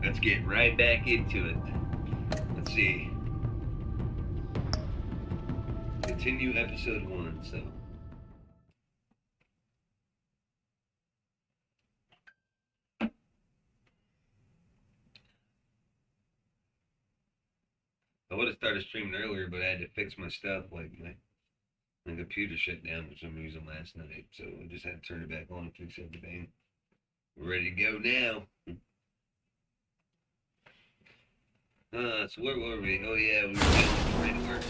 Let's get right back into it. Let's see. Continue episode 1, so. I would have started streaming earlier, but I had to fix my stuff. Like my computer shut down for some reason last night, so I just had to turn it back on and fix everything. We're ready to go now. So where were we? Oh yeah, we were dealing with Riddler.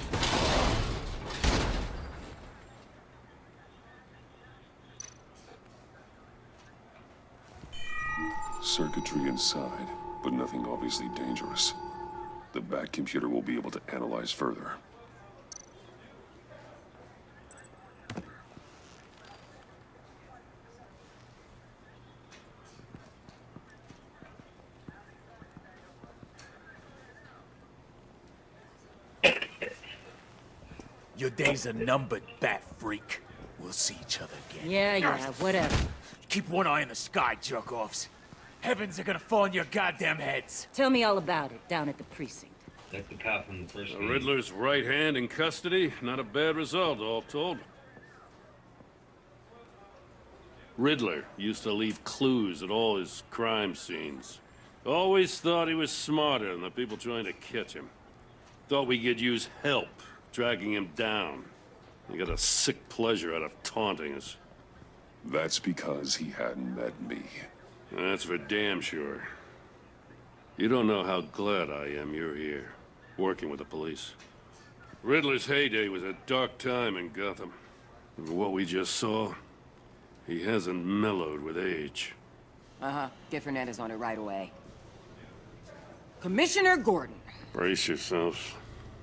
Circuitry inside, but nothing obviously dangerous. The back computer will be able to analyze further. Your days are numbered, bat freak. We'll see each other again. Yeah, whatever. Keep one eye in the sky, jerk-offs. Heavens are gonna fall on your goddamn heads. Tell me all about it down at the precinct. Like the cop from the first The game. Riddler's right hand in custody. Not a bad result, all told. Riddler used to leave clues at all his crime scenes. Always thought he was smarter than the people trying to catch him. Thought we could use help tracking him down. He got a sick pleasure out of taunting us. That's because he hadn't met me. That's for damn sure. You don't know how glad I am you're here, working with the police. Riddler's heyday was a dark time in Gotham. And what we just saw, he hasn't mellowed with age. Uh-huh. Get Fernandez on it right away. Commissioner Gordon. Brace yourselves.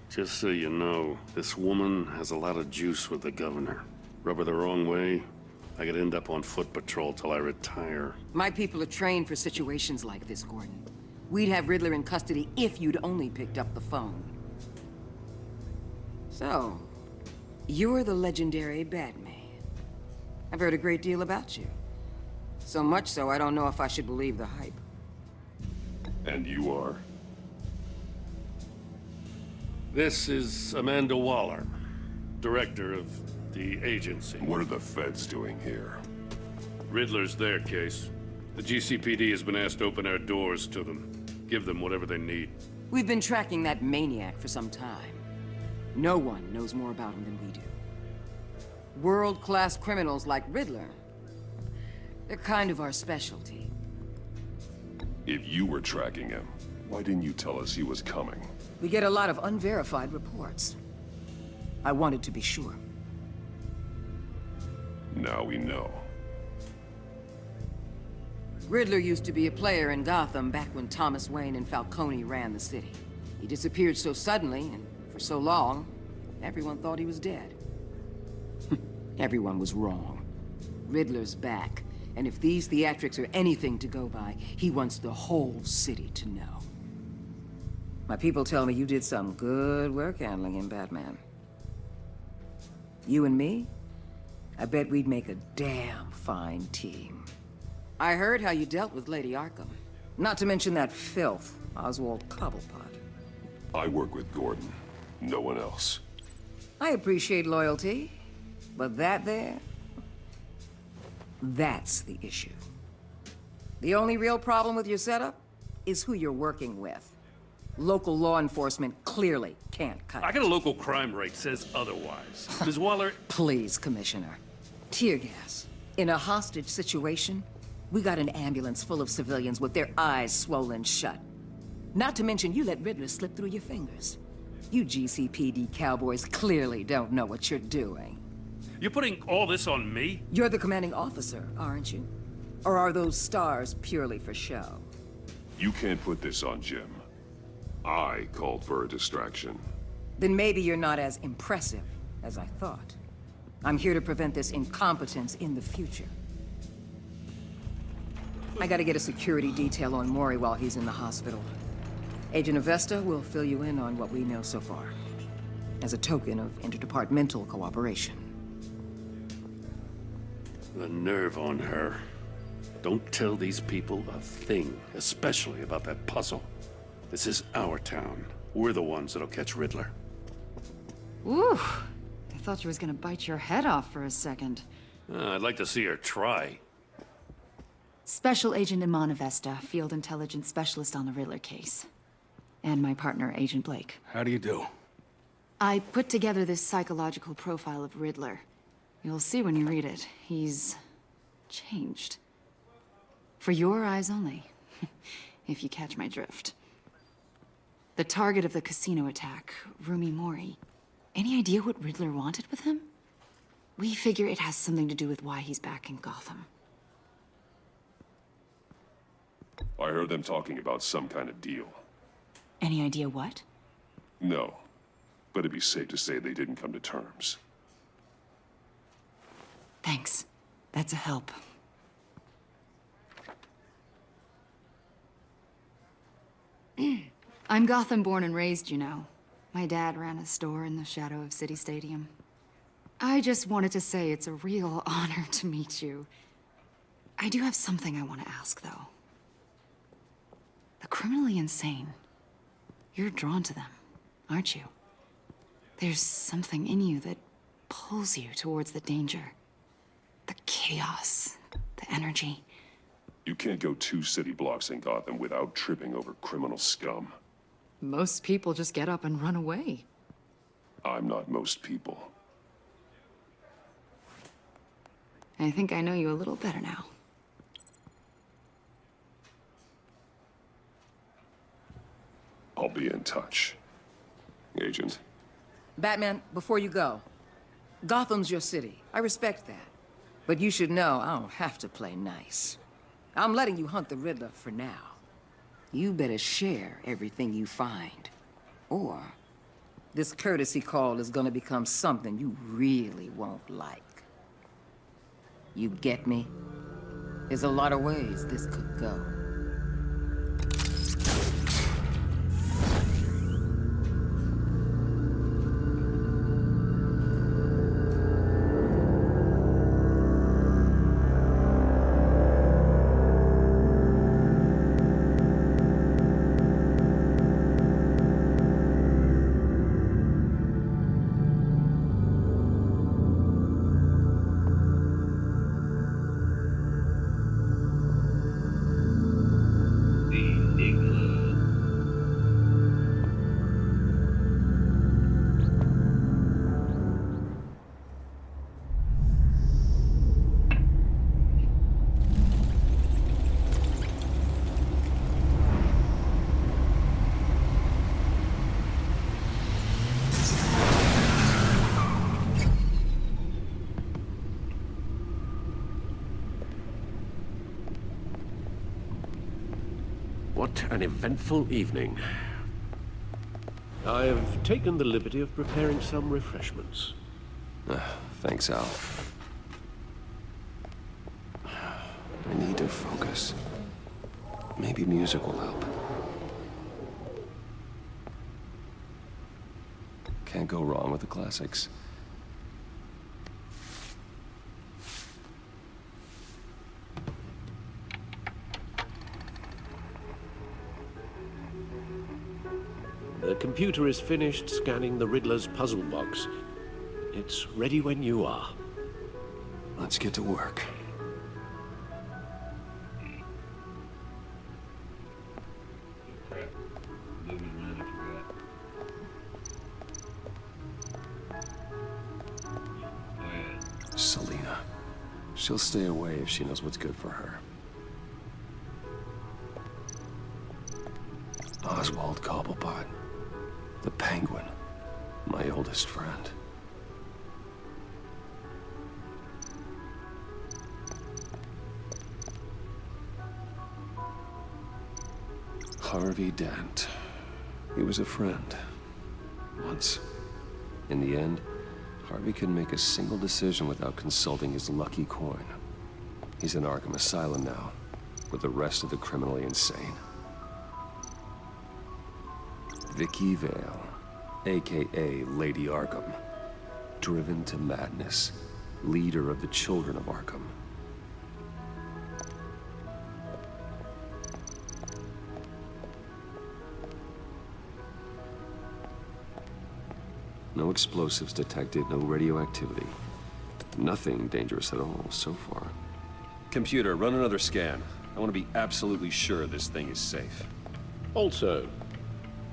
Just so you know, this woman has a lot of juice with the governor. Rub her the wrong way, I could end up on foot patrol till I retire. My people are trained for situations like this, Gordon. We'd have Riddler in custody if you'd only picked up the phone. So, you're the legendary Batman. I've heard a great deal about you. So much so, I don't know if I should believe the hype. And you are? This is Amanda Waller, director of the agency. What are the feds doing here? Riddler's their case. The GCPD has been asked to open our doors to them. Give them whatever they need. We've been tracking that maniac for some time. No one knows more about him than we do. World-class criminals like Riddler. They're kind of our specialty. If you were tracking him, why didn't you tell us he was coming? We get a lot of unverified reports. I wanted to be sure. Now we know. Riddler used to be a player in Gotham back when Thomas Wayne and Falcone ran the city. He disappeared so suddenly and for so long, everyone thought he was dead. Everyone was wrong. Riddler's back, and if these theatrics are anything to go by, he wants the whole city to know. My people tell me you did some good work handling him, Batman. You and me? I bet we'd make a damn fine team. I heard how you dealt with Lady Arkham. Not to mention that filth, Oswald Cobblepot. I work with Gordon. No one else. I appreciate loyalty, but that there... that's the issue. The only real problem with your setup is who you're working with. Local law enforcement clearly can't cut I it. got a local crime rate says otherwise. Ms. Waller, Please, Commissioner. Tear gas. In a hostage situation, we got an ambulance full of civilians with their eyes swollen shut. Not to mention you let Riddler slip through your fingers. You GCPD cowboys clearly don't know what you're doing. you're putting all this on me? You're the commanding officer, aren't you? Or are those stars purely for show? You can't put this on Jim. I called for a distraction. Then maybe you're not as impressive as I thought. I'm here to prevent this incompetence in the future. I gotta get a security detail on Maury while he's in the hospital. Agent Avesta will fill you in on what we know so far, as a token of interdepartmental cooperation. The nerve on her. Don't tell these people a thing, especially about that puzzle. This is our town. We're the ones that'll catch Riddler. Ooh, I thought she was gonna bite your head off for a second. I'd like to see her try. Special Agent Imana Vesta, Field Intelligence Specialist on the Riddler case. And my partner, Agent Blake. How do you do? I put together this psychological profile of Riddler. You'll see when you read it. He's changed. For your eyes only, if you catch my drift. The target of the casino attack, Rumi Mori. Any idea what Riddler wanted with him? We figure it has something to do with why he's back in Gotham. I heard them talking about some kind of deal. Any idea what? No, but it'd be safe to say they didn't come to terms. Thanks. That's a help. I'm Gotham born and raised, you know. My dad ran a store in the shadow of City Stadium. I just wanted to say it's a real honor to meet you. I do have something I want to ask, though. The criminally insane. You're drawn to them, aren't you? There's something in you that pulls you towards the danger. The chaos, the energy. You can't go 2 city blocks in Gotham without tripping over criminal scum. Most people just get up and run away. I'm not most people. I think I know you a little better now. I'll be in touch. Agent. Batman, before you go, Gotham's your city. I respect that. But you should know I don't have to play nice. I'm letting you hunt the Riddler for now. You better share everything you find. Or this courtesy call is gonna become something you really won't like. You get me? There's a lot of ways this could go. What an eventful evening. I have taken the liberty of preparing some refreshments. Thanks, Al. I need to focus. Maybe music will help. Can't go wrong with the classics. The computer is finished scanning the Riddler's puzzle box. It's ready when you are. Let's get to work. Crap. Moving around, I forgot. Oh yeah. Selina. She'll stay away if she knows what's good for her. Oswald Cobblepot. The Penguin. My oldest friend. Harvey Dent. He was a friend. Once. In the end, Harvey couldn't make a single decision without consulting his lucky coin. He's in Arkham Asylum now, with the rest of the criminally insane. Vicky Vale, a.k.a. Lady Arkham. Driven to madness. Leader of the Children of Arkham. No explosives detected, no radioactivity. Nothing dangerous at all so far. Computer, run another scan. I want to be absolutely sure this thing is safe. Also,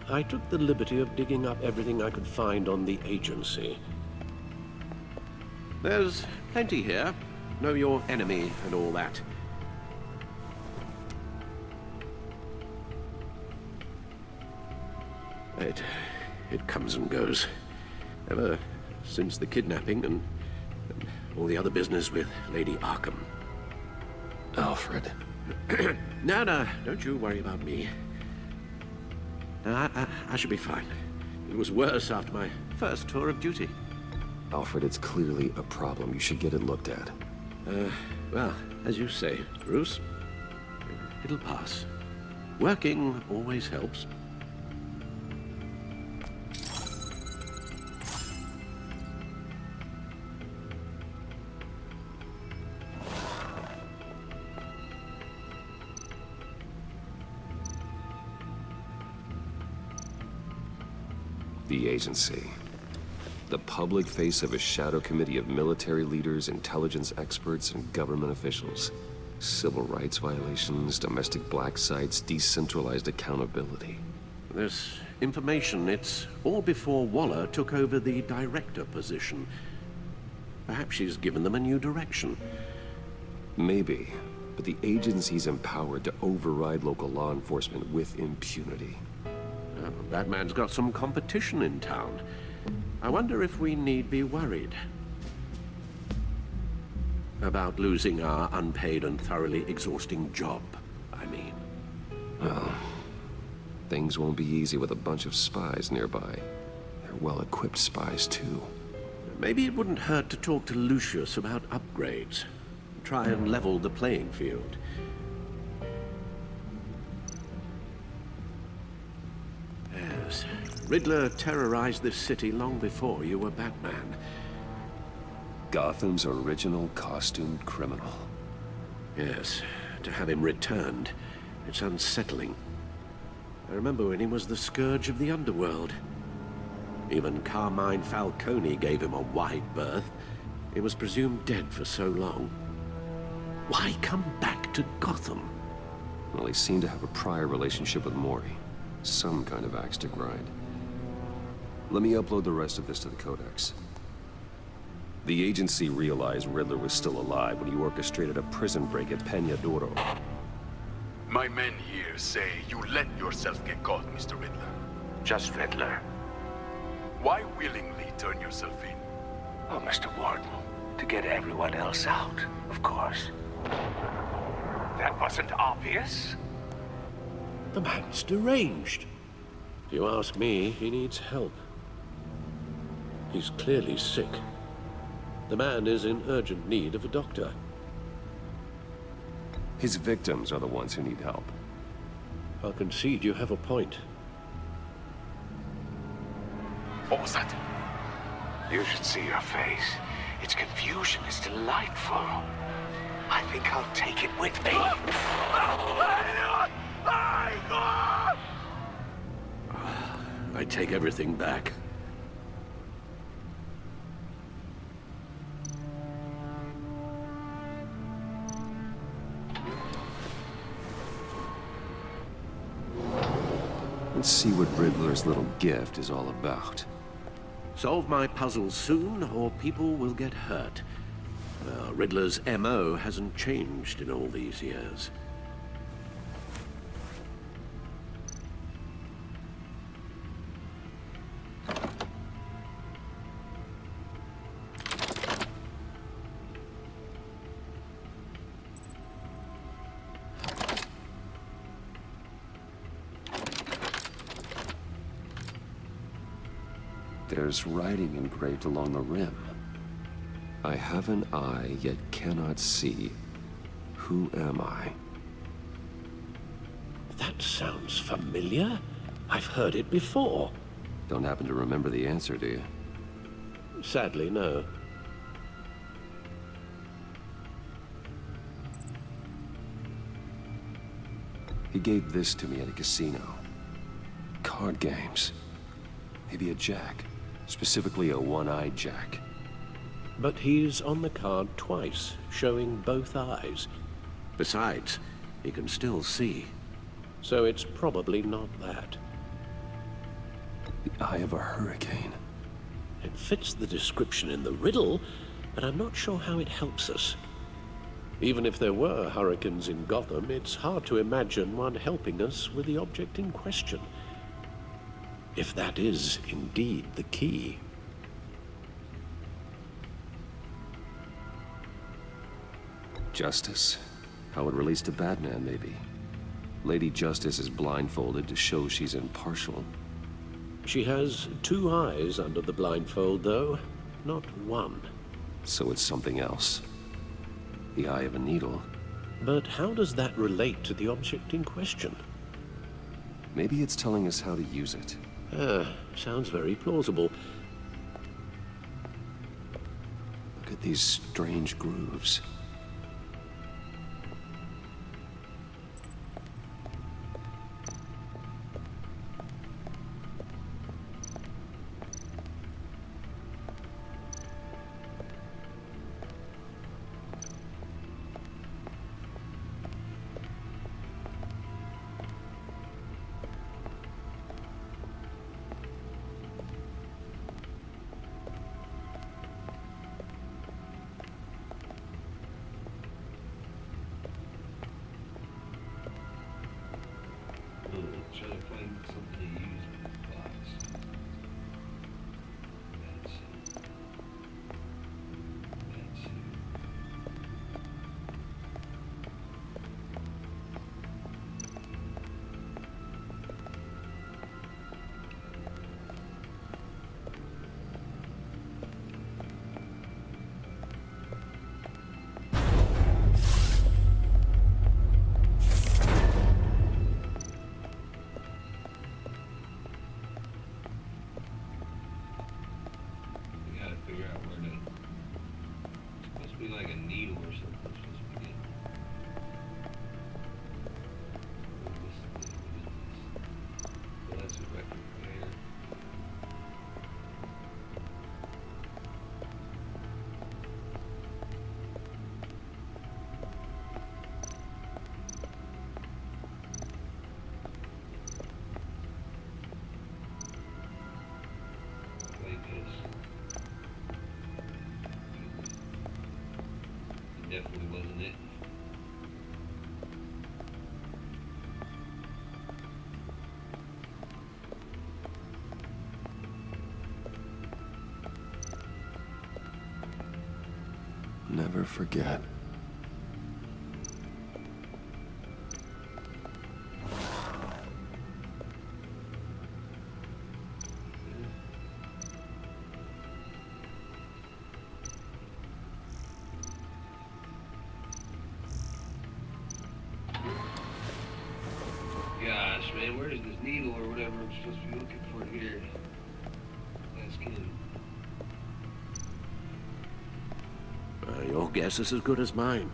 I took the liberty of digging up everything I could find on the agency. There's plenty here. Know your enemy and all that. It comes and goes. Ever since the kidnapping and all the other business with Lady Arkham. Alfred. No, don't you worry about me. No, I should be fine. It was worse after my first tour of duty. Alfred, it's clearly a problem. You should get it looked at. Well, as you say, Bruce, it'll pass. Working always helps. The agency. The public face of a shadow committee of military leaders, intelligence experts, and government officials. Civil rights violations, domestic black sites, decentralized accountability. This information, it's all before Waller took over the director position. Perhaps she's given them a new direction. Maybe, but the agency's empowered to override local law enforcement with impunity. That man's got some competition in town. I wonder if we need be worried about losing our unpaid and thoroughly exhausting job, I mean. Well, things won't be easy with a bunch of spies nearby. They're well-equipped spies, too. Maybe it wouldn't hurt to talk to Lucius about upgrades. Try and level the playing field. Yes, Riddler terrorized this city long before you were Batman. Gotham's original costumed criminal. Yes, to have him returned, it's unsettling. I remember when he was the scourge of the underworld. Even Carmine Falcone gave him a wide berth. He was presumed dead for so long. Why come back to Gotham? Well, he seemed to have a prior relationship with Mori. Some kind of axe to grind. Let me upload the rest of this to the Codex. The agency realized Riddler was still alive when he orchestrated a prison break at Peña Duro. My men here say you let yourself get caught, Mr. Riddler. Just Riddler. Why willingly turn yourself in? Oh, Mr. Warden, to get everyone else out, of course. That wasn't obvious. The man's deranged. If you ask me, he needs help. He's clearly sick. The man is in urgent need of a doctor. His victims are the ones who need help. I'll concede you have a point. What was that? You should see your face. Its confusion is delightful. I think I'll take it with me. I take everything back. Let's see what Riddler's little gift is all about. Solve my puzzle soon, or people will get hurt. Riddler's MO hasn't changed in all these years. There's writing engraved along the rim. I have an eye, yet cannot see. Who am I? That sounds familiar. I've heard it before. Don't happen to remember the answer, do you? Sadly, no. He gave this to me at a casino. Card games. Maybe a jack. Specifically a one-eyed Jack. But he's on the card twice, showing both eyes. Besides, he can still see. So it's probably not that. The eye of a hurricane. It fits the description in the riddle, but I'm not sure how it helps us. Even if there were hurricanes in Gotham, it's hard to imagine one helping us with the object in question. If that is indeed the key. Justice. How it relates to Batman, maybe. Lady Justice is blindfolded to show she's impartial. She has two eyes under the blindfold, though, not one. So it's something else. The eye of a needle. But how does that relate to the object in question? Maybe it's telling us how to use it. Sounds very plausible. Look at these strange grooves. Trying to find something to use with the box. That's it. Figure out where to. It's supposed to be like a needle or something. It's supposed to be good. So that's a record player. Like this. Definitely wasn't it. Never forget. Gosh, man, where is this needle or whatever I'm supposed to be looking for here? Ask him. Your guess is as good as mine.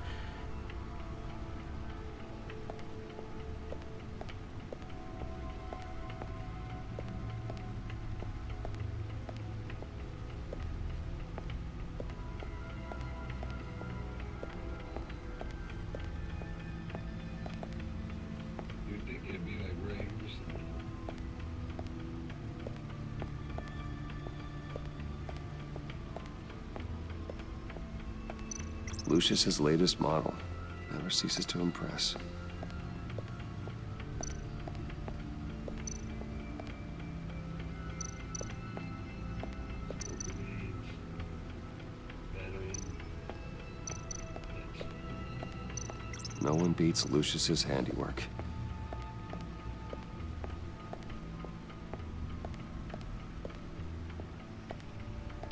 You'd think it'd be like right here or something. Lucius's latest model. Never ceases to impress. No one beats Lucius's handiwork.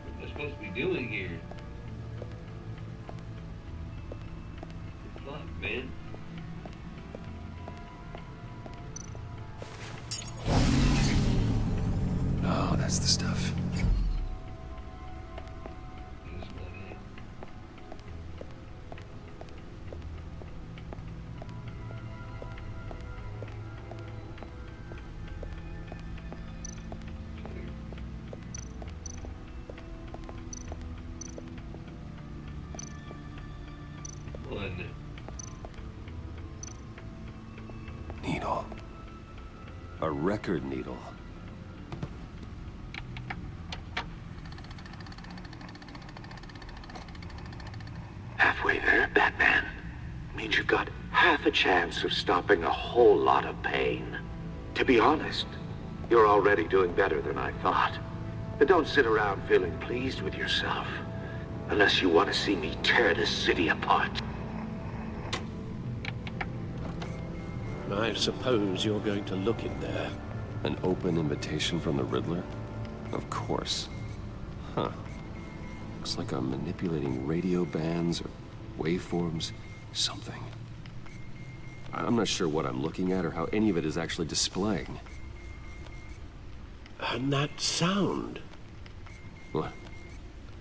What they're supposed to be doing here? Fuck, man. Oh, that's the stuff. This is not it. A record needle. Halfway there, Batman. Means you've got half a chance of stopping a whole lot of pain. To be honest, you're already doing better than I thought. But don't sit around feeling pleased with yourself. Unless you want to see me tear this city apart. I suppose you're going to look in there. An open invitation from the Riddler? Of course. Huh. Looks like I'm manipulating radio bands or waveforms, something. I'm not sure what I'm looking at or how any of it is actually displaying. And that sound. What?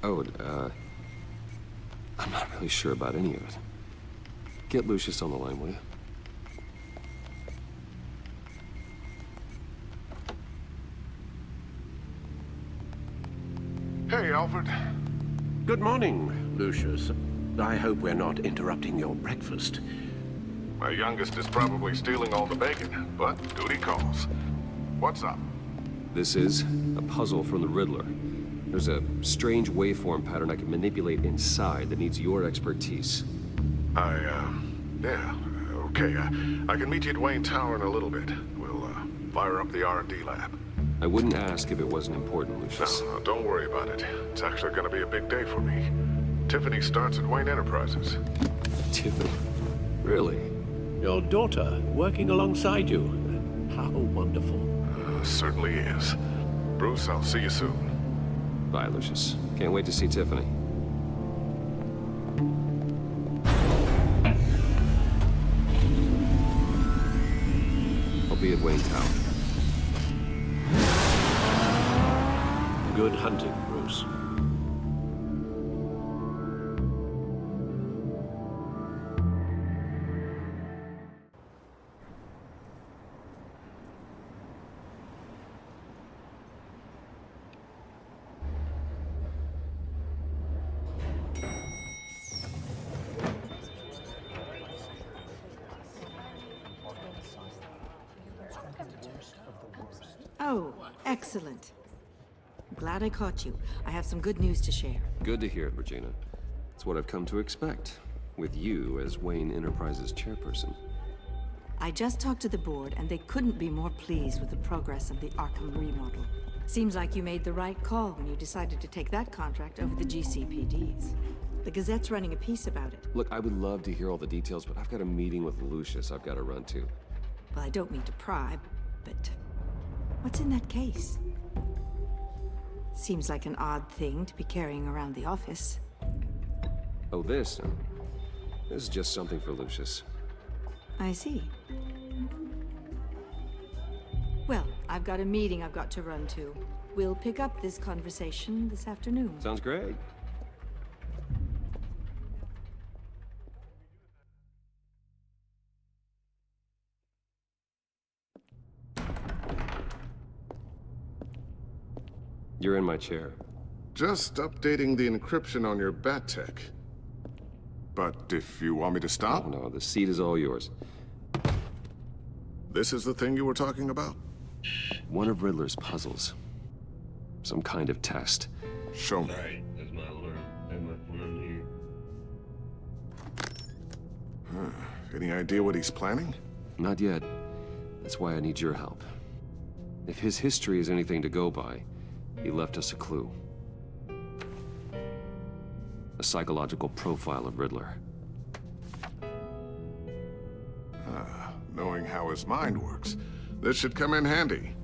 Oh, I'm not really sure about any of it. Get Lucius on the line, will you? Hey, Alfred. Good morning, Lucius. I hope we're not interrupting your breakfast. My youngest is probably stealing all the bacon, but duty calls. What's up? This is a puzzle from the Riddler. There's a strange waveform pattern I can manipulate inside that needs your expertise. Yeah, okay. I can meet you at Wayne Tower in a little bit. We'll, fire up the R&D lab. I wouldn't ask if it wasn't important, Lucius. No, don't worry about it. It's actually gonna be a big day for me. Tiffany starts at Wayne Enterprises. Tiffany? Really? Your daughter working alongside you. How wonderful. Certainly is. Bruce, I'll see you soon. Bye, Lucius. Can't wait to see Tiffany. I'll be at Wayne Tower. Good hunting, Bruce. Oh, excellent. Glad I caught you. I have some good news to share. Good to hear it, Regina. It's what I've come to expect, with you as Wayne Enterprises chairperson. I just talked to the board, and they couldn't be more pleased with the progress of the Arkham remodel. Seems like you made the right call when you decided to take that contract over the GCPD's. The Gazette's running a piece about it. Look, I would love to hear all the details, but I've got a meeting with Lucius I've got to run to. Well, I don't mean to pry, but what's in that case? Seems like an odd thing to be carrying around the office. Oh, this? This is just something for Lucius. I see. Well, I've got a meeting I've got to run to. We'll pick up this conversation this afternoon. Sounds great. You're in my chair. Just updating the encryption on your bat tech. But if you want me to stop? Oh, no, the seat is all yours. This is the thing you were talking about? One of Riddler's puzzles. Some kind of test. Show me. Alright, that's my alarm. I have my phone here. Any idea what he's planning? Not yet. That's why I need your help. If his history is anything to go by, he left us a clue. A psychological profile of Riddler. Knowing how his mind works, this should come in handy.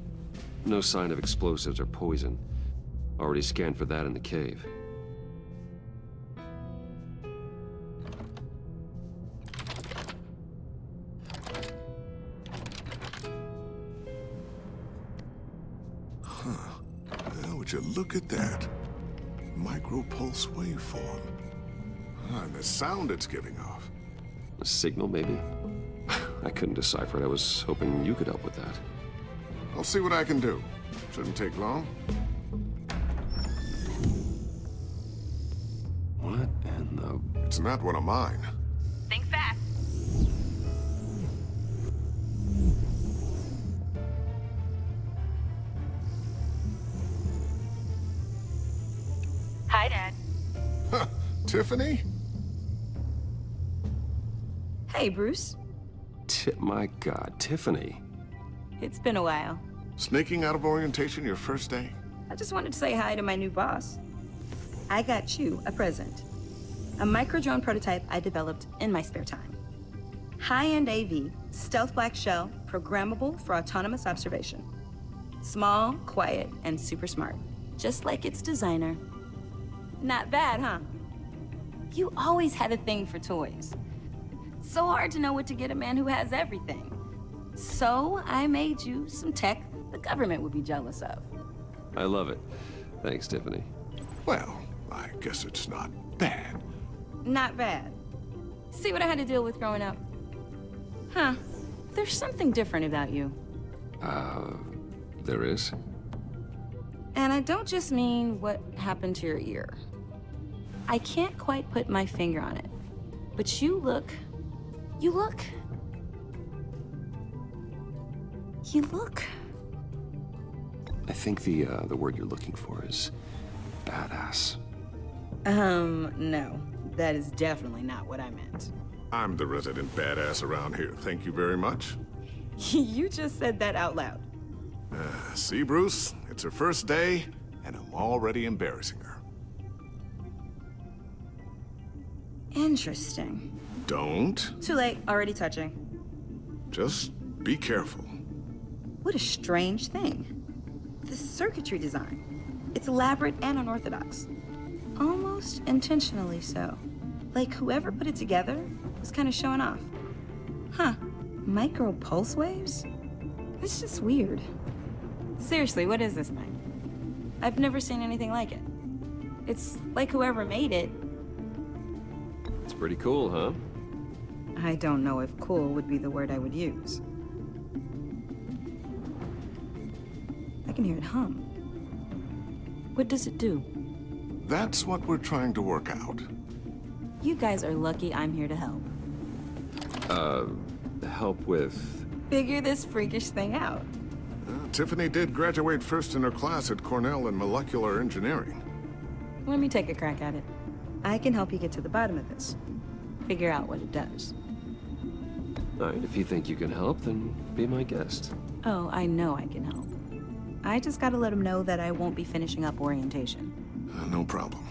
No sign of explosives or poison. Already scanned for that in the cave. Would you look at that? Micropulse waveform. And the sound it's giving off. A signal, maybe? I couldn't decipher it. I was hoping you could help with that. I'll see what I can do. Shouldn't take long. What in the... It's not one of mine. Think fast. Hi, Dad. Huh, Tiffany? Hey, Bruce. My God, Tiffany. It's been a while. Sneaking out of orientation your first day? I just wanted to say hi to my new boss. I got you a present. A micro-drone prototype I developed in my spare time. High-end AV, stealth black shell, programmable for autonomous observation. Small, quiet, and super smart. Just like its designer. Not bad, huh? You always had a thing for toys. It's so hard to know what to get a man who has everything. So I made you some tech the government would be jealous of. I love it. Thanks, Tiffany. Well, I guess it's not bad. Not bad. See what I had to deal with growing up? Huh. There's something different about you. There is? And I don't just mean what happened to your ear. I can't quite put my finger on it. But you look... I think the word you're looking for is badass. No. That is definitely not what I meant. I'm the resident badass around here. Thank you very much. You just said that out loud. See, Bruce? It's her first day, and I'm already embarrassing her. Interesting. Don't. Too late, already touching. Just be careful. What a strange thing. The circuitry design. It's elaborate and unorthodox. Almost intentionally so. Like whoever put it together was kind of showing off. Huh. Micro pulse waves? It's just weird. Seriously, what is this thing? I've never seen anything like it. It's like whoever made it. It's pretty cool, huh? I don't know if cool would be the word I would use. I can hear it hum. What does it do? That's what we're trying to work out. You guys are lucky I'm here to help. Help with... Figure this freakish thing out. Tiffany did graduate first in her class at Cornell in molecular engineering. Let me take a crack at it. I can help you get to the bottom of this. Figure out what it does. All right, if you think you can help, then be my guest. Oh, I know I can help. I just gotta let him know that I won't be finishing up orientation. No problem.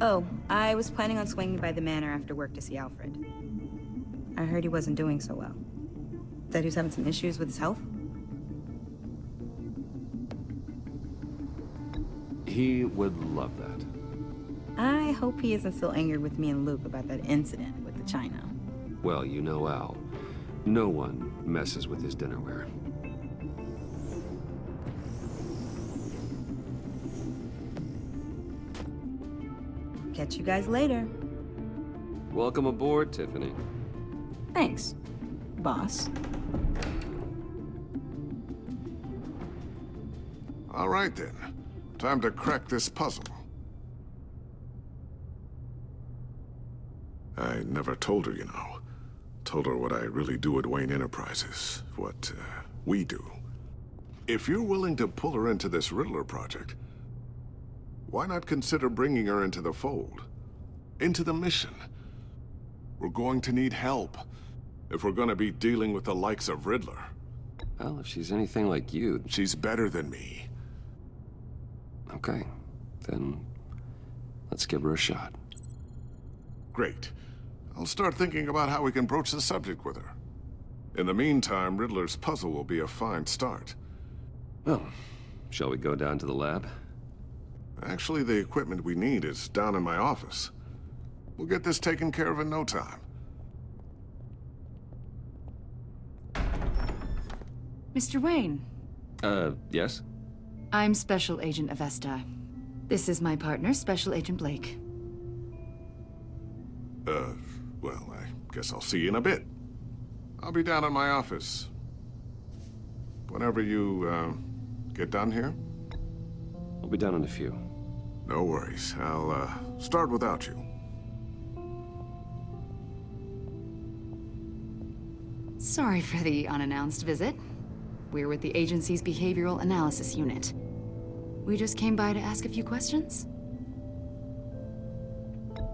Oh, I was planning on swinging by the manor after work to see Alfred. I heard he wasn't doing so well. That he was having some issues with his health? He would love that. I hope he isn't still angered with me and Luke about that incident with the china. Well, you know Al. No one messes with his dinnerware. Catch you guys later. Welcome aboard, Tiffany. Thanks, boss. All right, then. Time to crack this puzzle. I never told her, you know. Told her what I really do at Wayne Enterprises. What, we do. If you're willing to pull her into this Riddler project, why not consider bringing her into the fold? Into the mission? We're going to need help if we're going to be dealing with the likes of Riddler. Well, if she's anything like you... She's better than me. Okay, then let's give her a shot. Great. I'll start thinking about how we can broach the subject with her. In the meantime, Riddler's puzzle will be a fine start. Well, shall we go down to the lab? Actually, the equipment we need is down in my office. We'll get this taken care of in no time. Mr. Wayne. Yes? I'm Special Agent Avesta. This is my partner, Special Agent Blake. Well, I guess I'll see you in a bit. I'll be down in my office. Whenever you, get done here? I'll be down in a few. No worries. I'll, start without you. Sorry for the unannounced visit. We're with the agency's behavioral analysis unit. We just came by to ask a few questions.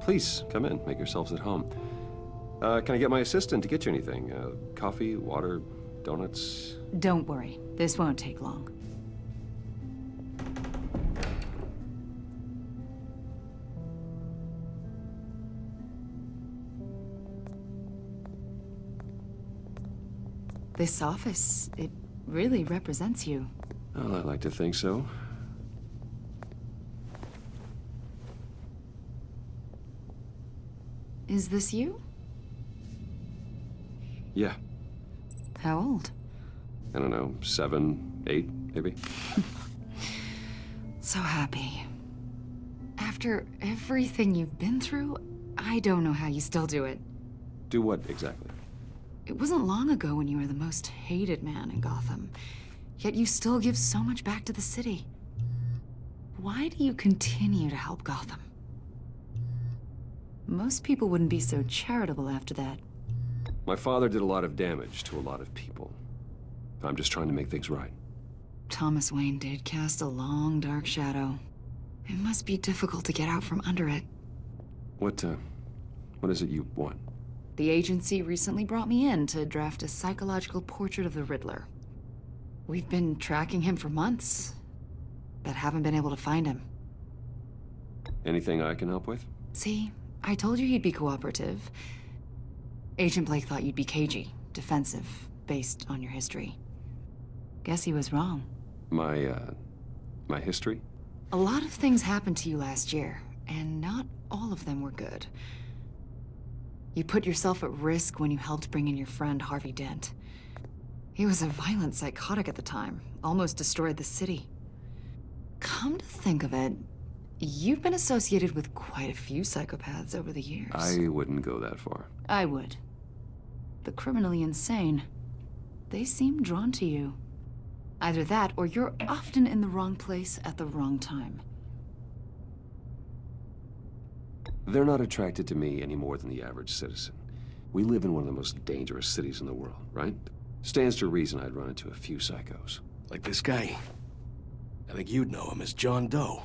Please, come in. Make yourselves at home. Can I get my assistant to get you anything? Coffee, water, donuts? Don't worry. This won't take long. This office, it really represents you. Well, I'd like to think so. Is this you? Yeah. How old? I don't know, 7, 8, maybe? So happy. After everything you've been through, I don't know how you still do it. Do what exactly? It wasn't long ago when you were the most hated man in Gotham, yet you still give so much back to the city. Why do you continue to help Gotham? Most people wouldn't be so charitable after that. My father did a lot of damage to a lot of people. I'm just trying to make things right. Thomas Wayne did cast a long, dark shadow. It must be difficult to get out from under it. What is it you want? The agency recently brought me in to draft a psychological portrait of the Riddler. We've been tracking him for months, but haven't been able to find him. Anything I can help with? See, I told you he'd be cooperative. Agent Blake thought you'd be cagey, defensive, based on your history. Guess he was wrong. My history? A lot of things happened to you last year, and not all of them were good. You put yourself at risk when you helped bring in your friend Harvey Dent. He was a violent psychotic at the time, almost destroyed the city. Come to think of it, you've been associated with quite a few psychopaths over the years. I wouldn't go that far. I would. The criminally insane. They seem drawn to you. Either that, or you're often in the wrong place at the wrong time. They're not attracted to me any more than the average citizen. We live in one of the most dangerous cities in the world, right? Stands to reason I'd run into a few psychos. Like this guy. I think you'd know him as John Doe.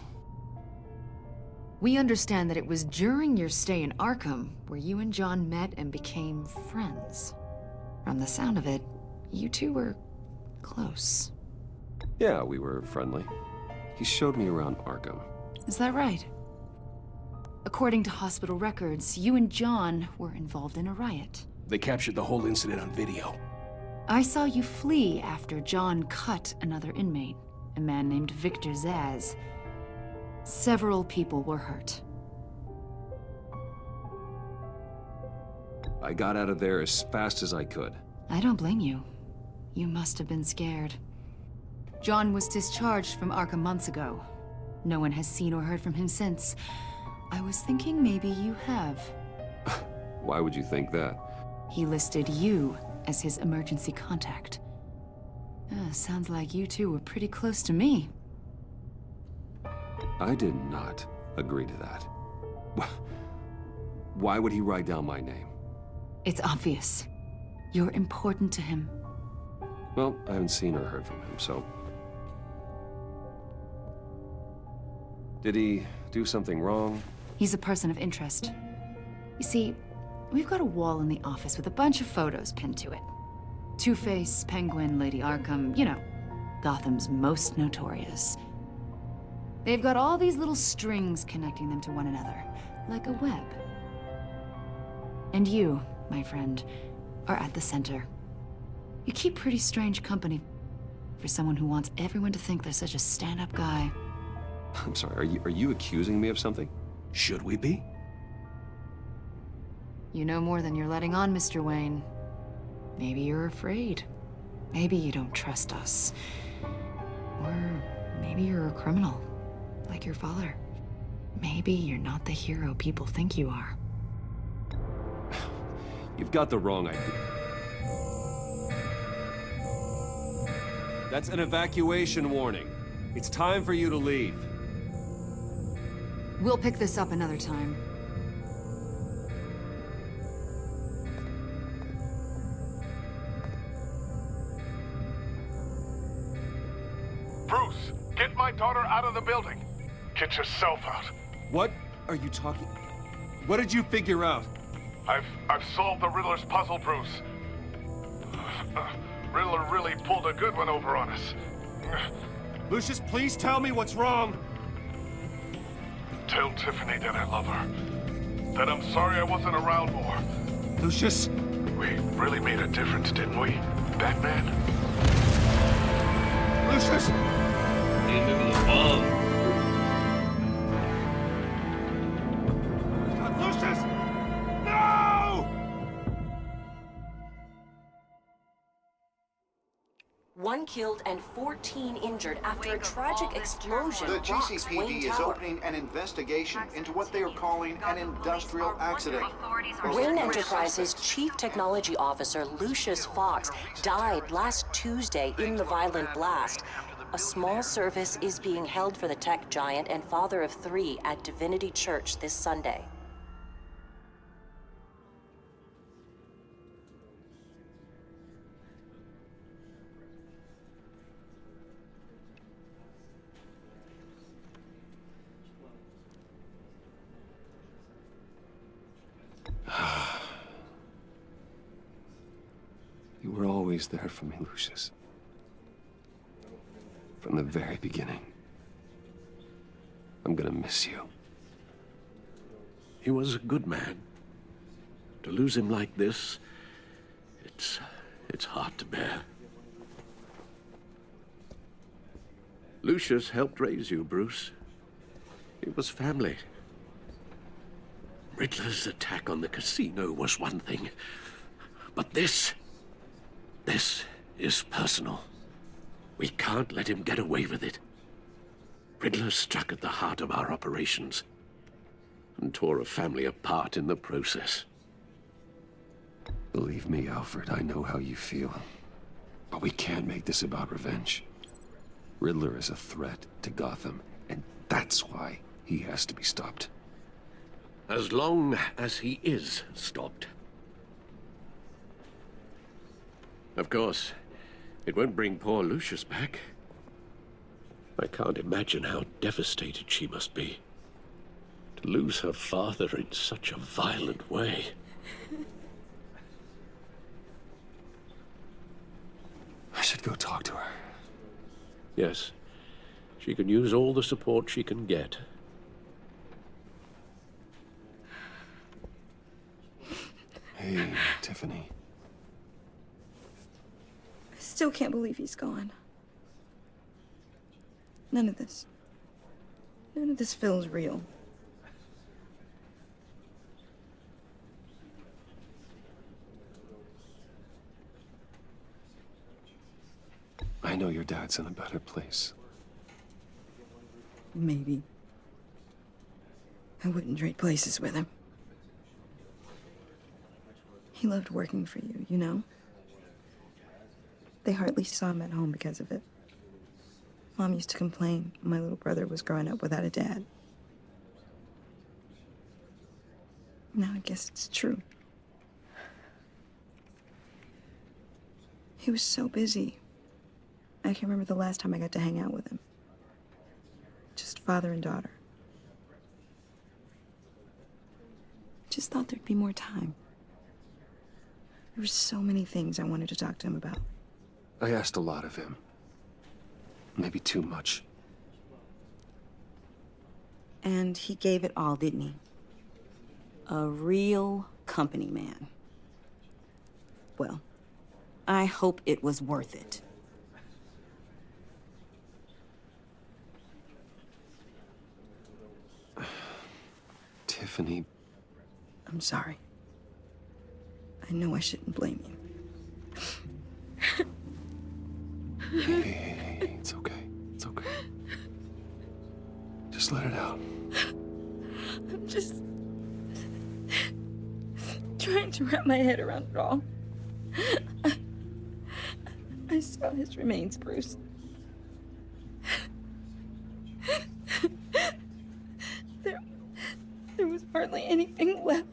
We understand that it was during your stay in Arkham where you and John met and became friends. From the sound of it, you two were close. Yeah, we were friendly. He showed me around Arkham. Is that right? According to hospital records, you and John were involved in a riot. They captured the whole incident on video. I saw you flee after John cut another inmate, a man named Victor Zaz. Several people were hurt. I got out of there as fast as I could. I don't blame you. You must have been scared. John was discharged from Arkham months ago. No one has seen or heard from him since. I was thinking maybe you have. Why would you think that? He listed you as his emergency contact. Sounds like you two were pretty close to me. I did not agree to that. Why would he write down my name? It's obvious. You're important to him. Well, I haven't seen or heard from him, so... Did he do something wrong? He's a person of interest. You see, we've got a wall in the office with a bunch of photos pinned to it. Two-Face, Penguin, Lady Arkham, you know, Gotham's most notorious. They've got all these little strings connecting them to one another, like a web. And you, my friend, are at the center. You keep pretty strange company for someone who wants everyone to think they're such a stand-up guy. I'm sorry, are you accusing me of something? Should we be? You know more than you're letting on, Mr. Wayne. Maybe you're afraid. Maybe you don't trust us. Or maybe you're a criminal, like your father. Maybe you're not the hero people think you are. You've got the wrong idea. That's an evacuation warning. It's time for you to leave. We'll pick this up another time. Bruce, get my daughter out of the building. Get yourself out. What are you talking? What did you figure out? I've solved the Riddler's puzzle, Bruce. Riddler really pulled a good one over on us. Lucius, please tell me what's wrong. Tell Tiffany that I love her. That I'm sorry I wasn't around more. Lucius? We really made a difference, didn't we, Batman? Lucius! Hey, maybe the bomb. Lucius! No! One killed and 14 injured after a tragic explosion The rocks GCPD Wayne is Tower. opening an investigation into what they are calling an industrial accident. Wayne Enterprises' Chief Technology Officer, Lucius Fox, died last Tuesday in the violent blast. A small service is being held for the tech giant and father of 3 at Divinity Church this Sunday. You were always there for me, Lucius. From the very beginning. I'm gonna miss you. He was a good man. To lose him like this, it's hard to bear. Lucius helped raise you, Bruce. It was family. Riddler's attack on the casino was one thing, but this is personal. We can't let him get away with it. Riddler struck at the heart of our operations and tore a family apart in the process. Believe me, Alfred, I know how you feel. But we can't make this about revenge. Riddler is a threat to Gotham, and that's why he has to be stopped. As long as he is stopped. Of course, it won't bring poor Lucius back. I can't imagine how devastated she must be. To lose her father in such a violent way. I should go talk to her. Yes, she can use all the support she can get. Hey, Tiffany. I still can't believe he's gone. None of this feels real. I know your dad's in a better place. Maybe. I wouldn't trade places with him. He loved working for you, you know? They hardly saw him at home because of it. Mom used to complain my little brother was growing up without a dad. Now I guess it's true. He was so busy. I can't remember the last time I got to hang out with him. Just father and daughter. Just thought there'd be more time. There were so many things I wanted to talk to him about. I asked a lot of him. Maybe too much. And he gave it all, didn't he? A real company man. Well, I hope it was worth it. Tiffany. I'm sorry. I know I shouldn't blame you. Hey, it's okay. It's okay. Just let it out. I'm just trying to wrap my head around it all. I saw his remains, Bruce. There was hardly anything left.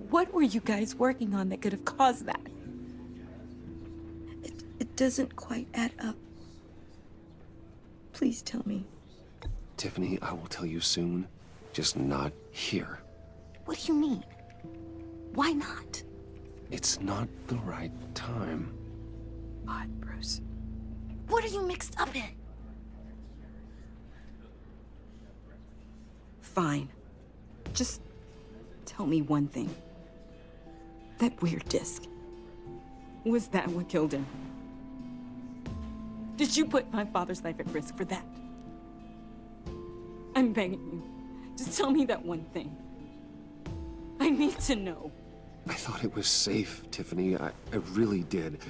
What were you guys working on that could have caused that? It doesn't quite add up. Please tell me. Tiffany, I will tell you soon. Just not here. What do you mean? Why not? It's not the right time. God, Bruce. What are you mixed up in? Fine. Just tell me one thing. That weird disc. Was that what killed him? Did you put my father's life at risk for that? I'm begging you. Just tell me that one thing. I need to know. I thought it was safe, Tiffany. I really did.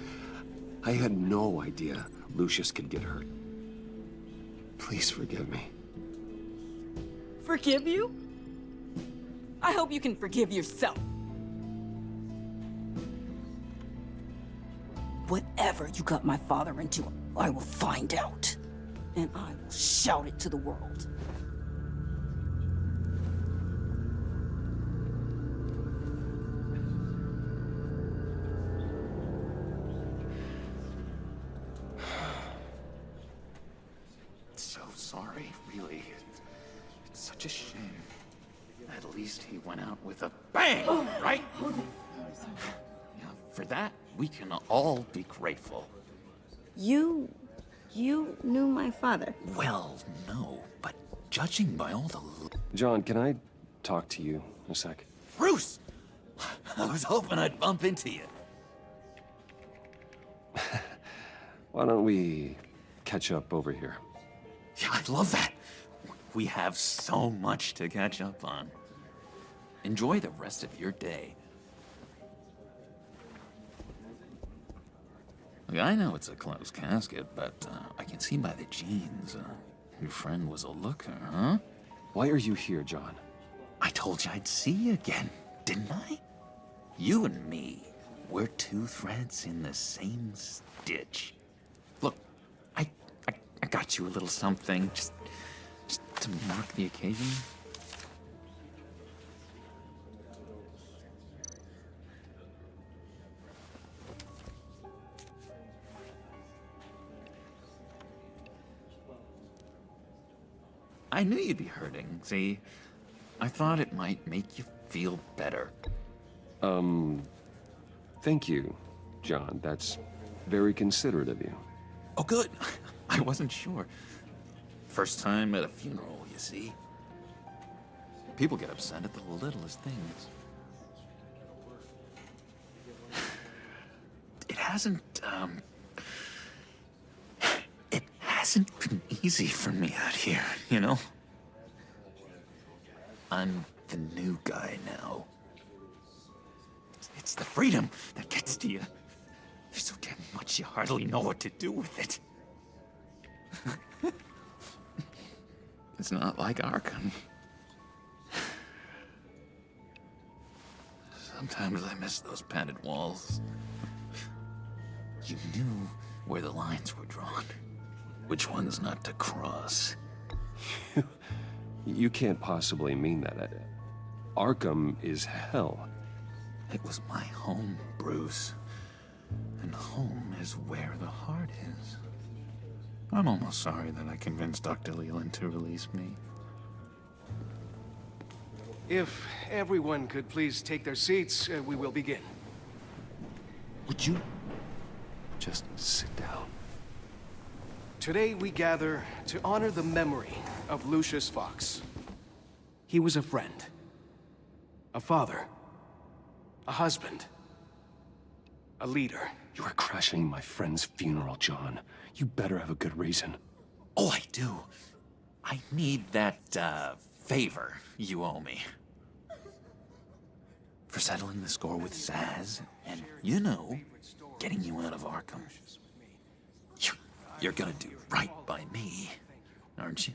I had no idea Lucius could get hurt. Please forgive me. Forgive you? I hope you can forgive yourself. Whatever you got my father into, I will find out. And I will shout it to the world. So sorry, really. It's such a shame. At least he went out with a bang, right? Yeah, for that, we can all be grateful. You knew my father. Well, no, but judging by all the... John, can I talk to you a sec? Bruce! I was hoping I'd bump into you. Why don't we catch up over here? Yeah, I'd love that. We have so much to catch up on. Enjoy the rest of your day. Look, I know it's a closed casket, but I can see by the jeans, your friend was a looker, huh? Why are you here, John? I told you I'd see you again, didn't I? You and me, we're two threads in the same stitch. Look, I got you a little something, just to mark the occasion. I knew you'd be hurting, see? I thought it might make you feel better. Thank you, John. That's very considerate of you. Oh, good. I wasn't sure. First time at a funeral, you see? People get upset at the littlest things. It hasn't been easy for me out here, you know? I'm the new guy now. It's the freedom that gets to you. There's so damn much you hardly know what to do with it. It's not like Arkham. Sometimes I miss those padded walls. You knew where the lines were drawn. Which ones not to cross. You can't possibly mean that. Arkham is hell. It was my home, Bruce. And home is where the heart is. I'm almost sorry that I convinced Dr. Leland to release me. If everyone could please take their seats, we will begin. Would you just sit down? Today we gather to honor the memory of Lucius Fox. He was a friend, a father, a husband, a leader. You are crashing my friend's funeral, John. You better have a good reason. Oh, I do. I need that, favor you owe me. For settling the score with Zaz, and, you know, getting you out of Arkham. You're gonna do right by me, aren't you?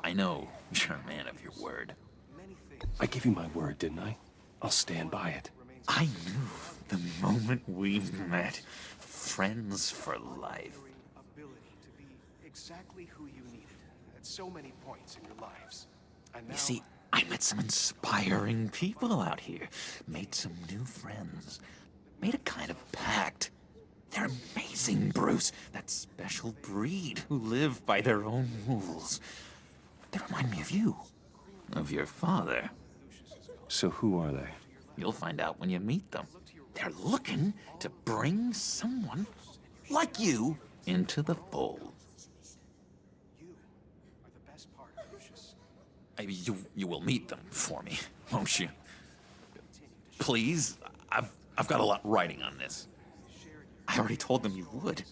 I know you're a man of your word. I gave you my word, didn't I? I'll stand by it. I knew the moment we met. Friends for life. Ability to be exactly who you needed at so many points in your lives. And now... You see, I met some inspiring people out here. Made some new friends. Made a kind of pact. They're amazing, Bruce. That special breed who live by their own rules. They remind me of you. Of your father. So who are they? You'll find out when you meet them. They're looking to bring someone like you into the fold. You will meet them for me, won't you? Please, I've got a lot riding on this. I already told them you would.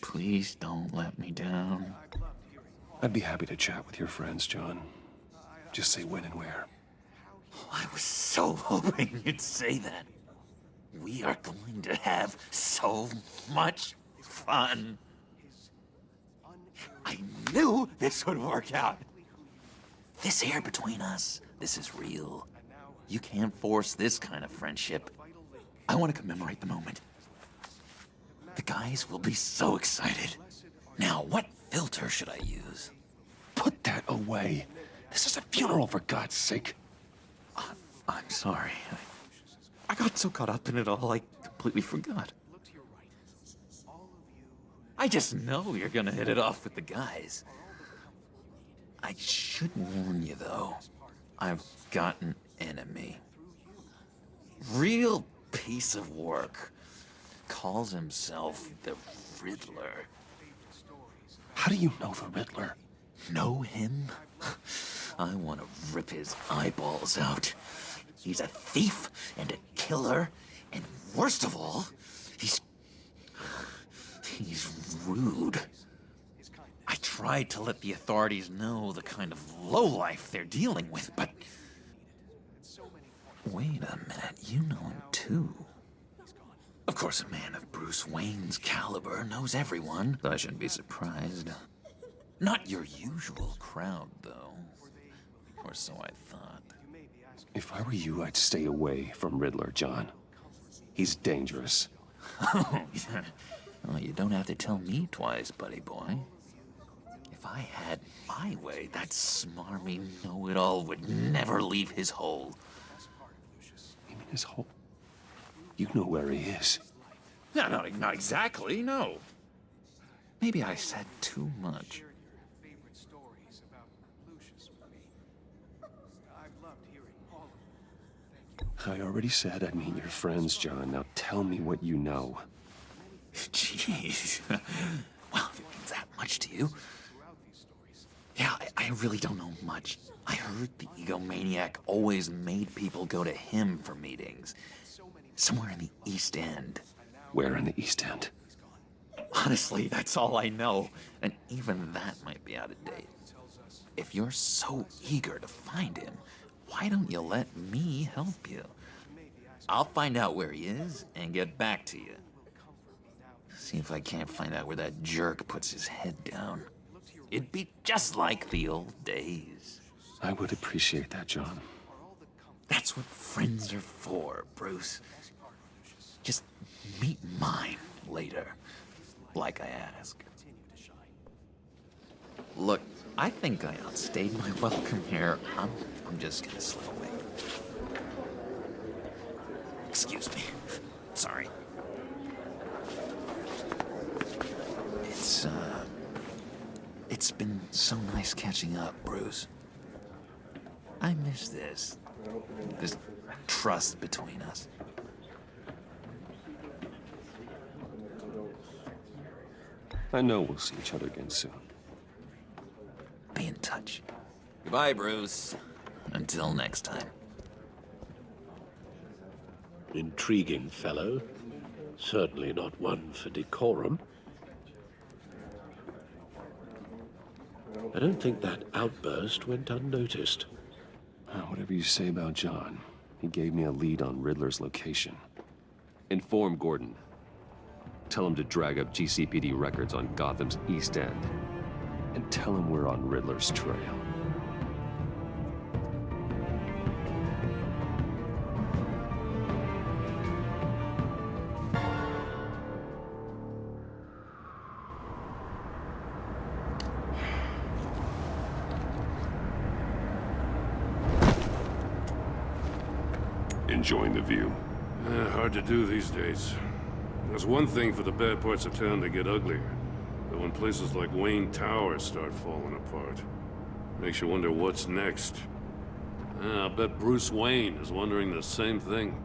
Please don't let me down. I'd be happy to chat with your friends, John. Just say when and where. I was so hoping you'd say that. We are going to have so much fun. I knew this would work out. This air between us, this is real. You can't force this kind of friendship. I want to commemorate the moment. The guys will be so excited. Now, what filter should I use? Put that away. This is a funeral, for God's sake. I'm sorry. I got so caught up in it all, I completely forgot. I just know you're gonna hit it off with the guys. I should warn you, though. I've got an enemy. Real piece of work. Calls himself the Riddler. How do you know the Riddler? Know him? I want to rip his eyeballs out. He's a thief and a killer, and worst of all, he's rude. I tried to let the authorities know the kind of lowlife they're dealing with, but... Wait a minute, you know him too. Of course, a man of Bruce Wayne's caliber knows everyone. I shouldn't be surprised. Not your usual crowd, though. Or so I thought. If I were you, I'd stay away from Riddler, John. He's dangerous. Well, you don't have to tell me twice, buddy boy. If I had my way, that smarmy know-it-all would never leave his hole. You mean his hole? You know where he is. No, not exactly, no. Maybe I said too much. I already said I'd meet your friends, John. Now tell me what you know. Jeez. Well, if it means that much to you. Yeah, I really don't know much. I heard the egomaniac always made people go to him for meetings. Somewhere in the East End. Where in the East End? Honestly, that's all I know. And even that might be out of date. If you're so eager to find him, why don't you let me help you? I'll find out where he is and get back to you. See if I can't find out where that jerk puts his head down. It'd be just like the old days. I would appreciate that, John. That's what friends are for, Bruce. Just meet mine later, like I asked. Look, I think I outstayed my welcome here. I'm just gonna slip away. Excuse me. Sorry. It's been so nice catching up, Bruce. I miss this trust between us. I know we'll see each other again soon. Be in touch. Goodbye, Bruce. Until next time. Intriguing fellow. Certainly not one for decorum. I don't think that outburst went unnoticed. Whatever you say about John, he gave me a lead on Riddler's location. Inform Gordon. Tell him to drag up GCPD records on Gotham's East End. And tell him we're on Riddler's trail. Enjoying the view? Hard to do these days. There's one thing for the bad parts of town to get uglier, but when places like Wayne Tower start falling apart, makes you wonder what's next. I'll bet Bruce Wayne is wondering the same thing.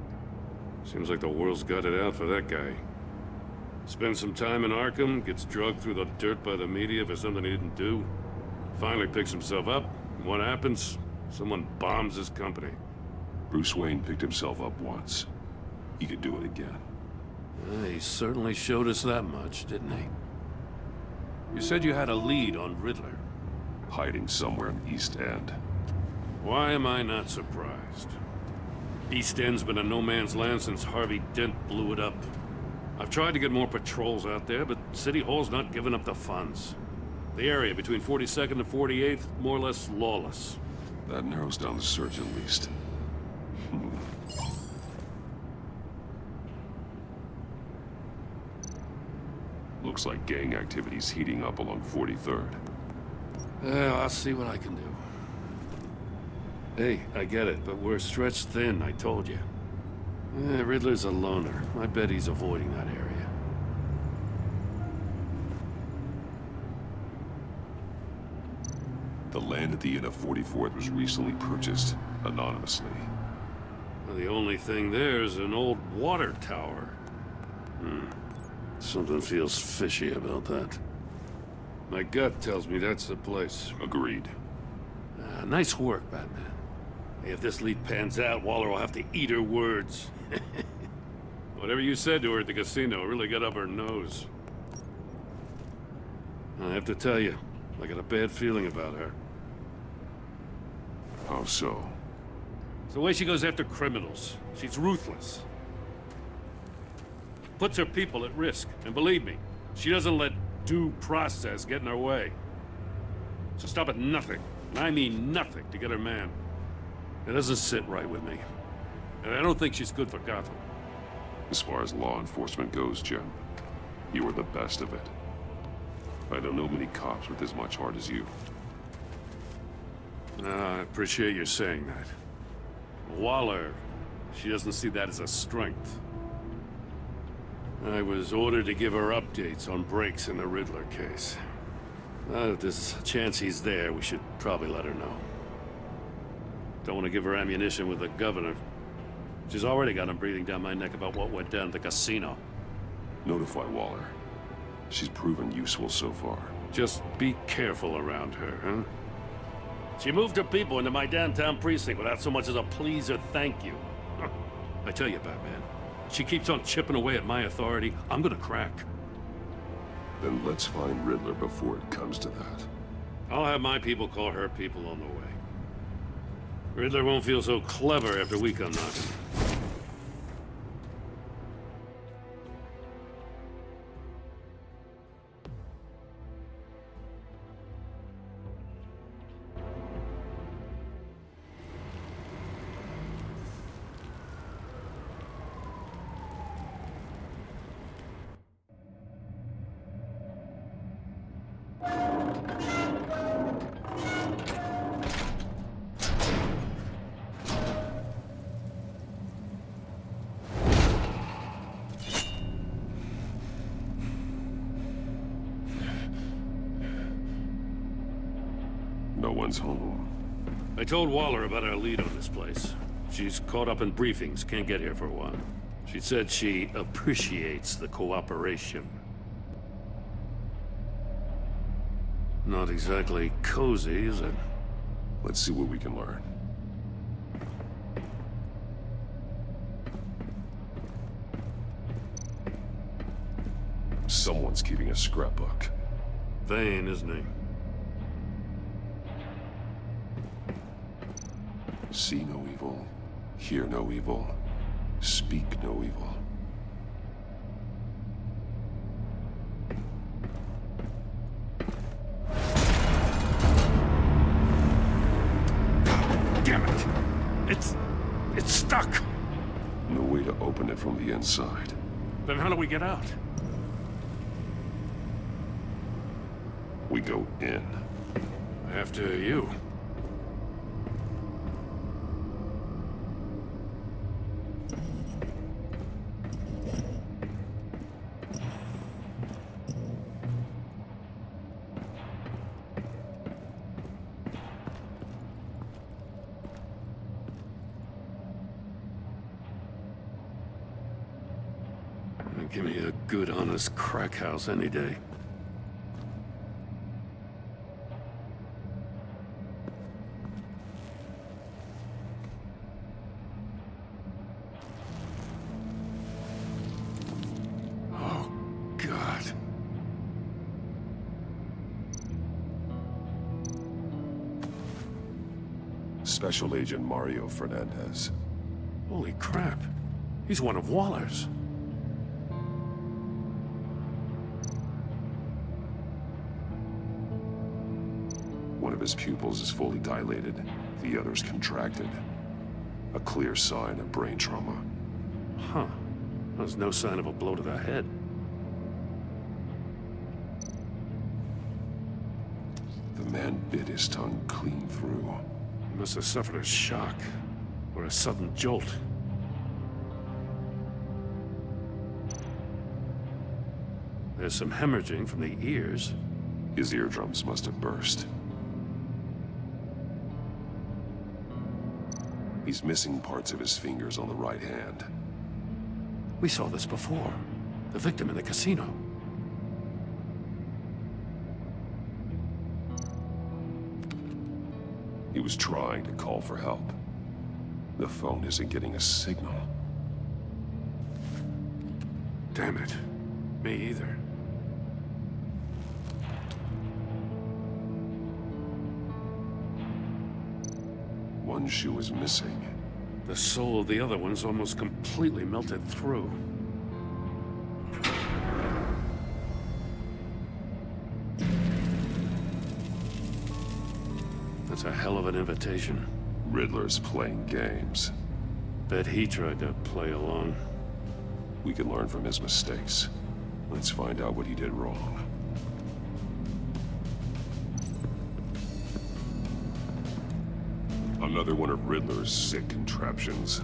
Seems like the world's got it out for that guy. Spends some time in Arkham, gets drugged through the dirt by the media for something he didn't do. Finally picks himself up, and what happens? Someone bombs his company. Bruce Wayne picked himself up once. He could do it again. He certainly showed us that much, didn't he? You said you had a lead on Riddler. Hiding somewhere in the East End. Why am I not surprised? East End's been a no-man's land since Harvey Dent blew it up. I've tried to get more patrols out there, but City Hall's not giving up the funds. The area between 42nd and 48th, more or less lawless. That narrows down the search at least. Looks like gang activity's heating up along 43rd. Yeah, I'll see what I can do. Hey, I get it, but we're stretched thin, I told you. Riddler's a loner. I bet he's avoiding that area. The land at the end of 44th was recently purchased, anonymously. Well, the only thing there is an old water tower. Something feels fishy about that. My gut tells me that's the place. Agreed. Nice work, Batman. Hey, if this lead pans out, Waller will have to eat her words. Whatever you said to her at the casino really got up her nose. I have to tell you, I got a bad feeling about her. How so? It's the way she goes after criminals. She's ruthless. Puts her people at risk. And believe me, she doesn't let due process get in her way. She'll stop at nothing, and I mean nothing, to get her man. It doesn't sit right with me. And I don't think she's good for Gotham. As far as law enforcement goes, Jim, you are the best of it. I don't know many cops with as much heart as you. I appreciate you saying that. Waller, she doesn't see that as a strength. I was ordered to give her updates on breaks in the Riddler case. If there's a chance he's there, we should probably let her know. Don't want to give her ammunition with the governor. She's already got him breathing down my neck about what went down at the casino. Notify Waller. She's proven useful so far. Just be careful around her, huh? She moved her people into my downtown precinct without so much as a please or thank you. I tell you, Batman, she keeps on chipping away at my authority, I'm gonna crack. Then let's find Riddler before it comes to that. I'll have my people call her people on the way. Riddler won't feel so clever after we come knocking. No one's home. I told Waller about our lead on this place. She's caught up in briefings, can't get here for a while. She said she appreciates the cooperation. Not exactly cozy, is it? Let's see what we can learn. Someone's keeping a scrapbook. Vane, isn't he? See no evil, hear no evil, speak no evil. Damn it! It's stuck! No way to open it from the inside. Then how do we get out? We go in. After you. Give me a good, honest crack house any day. Oh, God. Special Agent Mario Fernandez. Holy crap. He's one of Waller's. One of his pupils is fully dilated, the other's contracted. A clear sign of brain trauma. Huh. There's no sign of a blow to the head. The man bit his tongue clean through. He must have suffered a shock, or a sudden jolt. There's some hemorrhaging from the ears. His eardrums must have burst. He's missing parts of his fingers on the right hand. We saw this before. The victim in the casino. He was trying to call for help. The phone isn't getting a signal. Damn it. Me either. One shoe is missing. The sole of the other one's almost completely melted through. That's a hell of an invitation. Riddler's playing games. Bet he tried to play along. We can learn from his mistakes. Let's find out what he did wrong. Another one of Riddler's sick contraptions.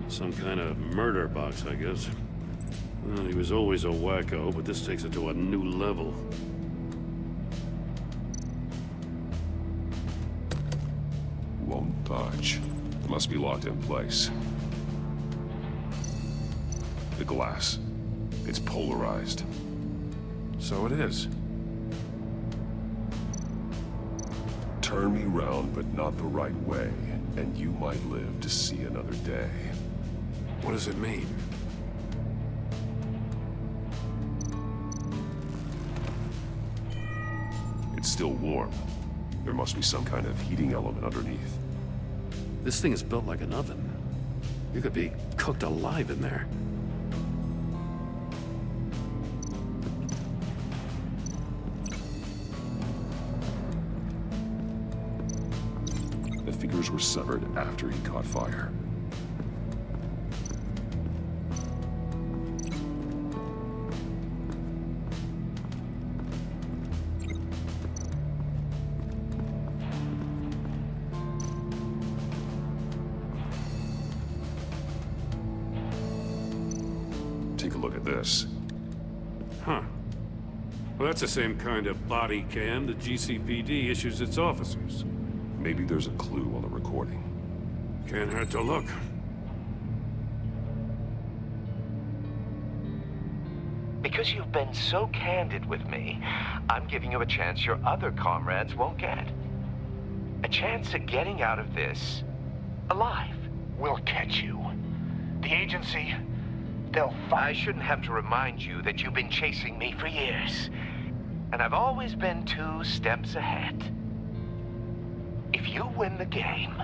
Some kind of murder box, I guess. Well, he was always a wacko, but this takes it to a new level. Won't budge. Must be locked in place. The glass. It's polarized. So it is. Turn me round, but not the right way, and you might live to see another day. What does it mean? It's still warm. There must be some kind of heating element underneath. This thing is built like an oven. You could be cooked alive in there. The fingers were severed after he caught fire. Take a look at this. Huh. Well, that's the same kind of body cam the GCPD issues its officers. Maybe there's a clue on the recording. Can't hurt to look. Because you've been so candid with me, I'm giving you a chance your other comrades won't get. A chance at getting out of this alive. We'll catch you. The agency, they'll find... I shouldn't have to remind you that you've been chasing me for years. And I've always been 2 steps ahead. If you win the game,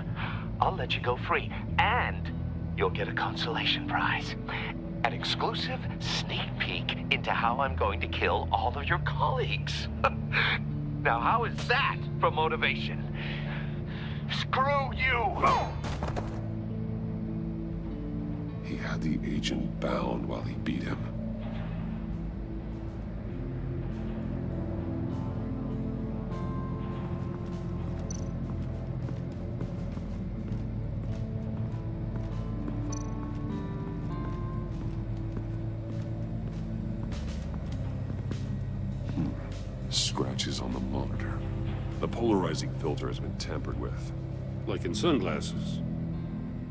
I'll let you go free. And you'll get a consolation prize. An exclusive sneak peek into how I'm going to kill all of your colleagues. Now, how is that for motivation? Screw you! He had the agent bound while he beat him. Scratches on the monitor. The polarizing filter has been tampered with. Like in sunglasses.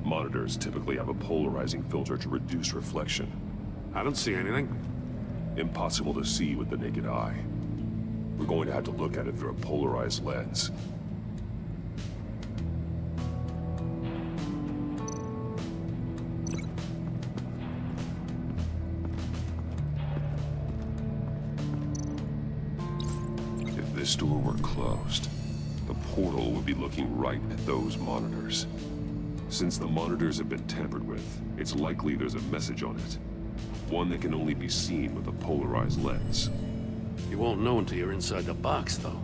Monitors typically have a polarizing filter to reduce reflection. I don't see anything. Impossible to see with the naked eye. We're going to have to look at it through a polarized lens. If this door were closed, the portal would be looking right at those monitors. Since the monitors have been tampered with, it's likely there's a message on it. One that can only be seen with a polarized lens. You won't know until you're inside the box, though.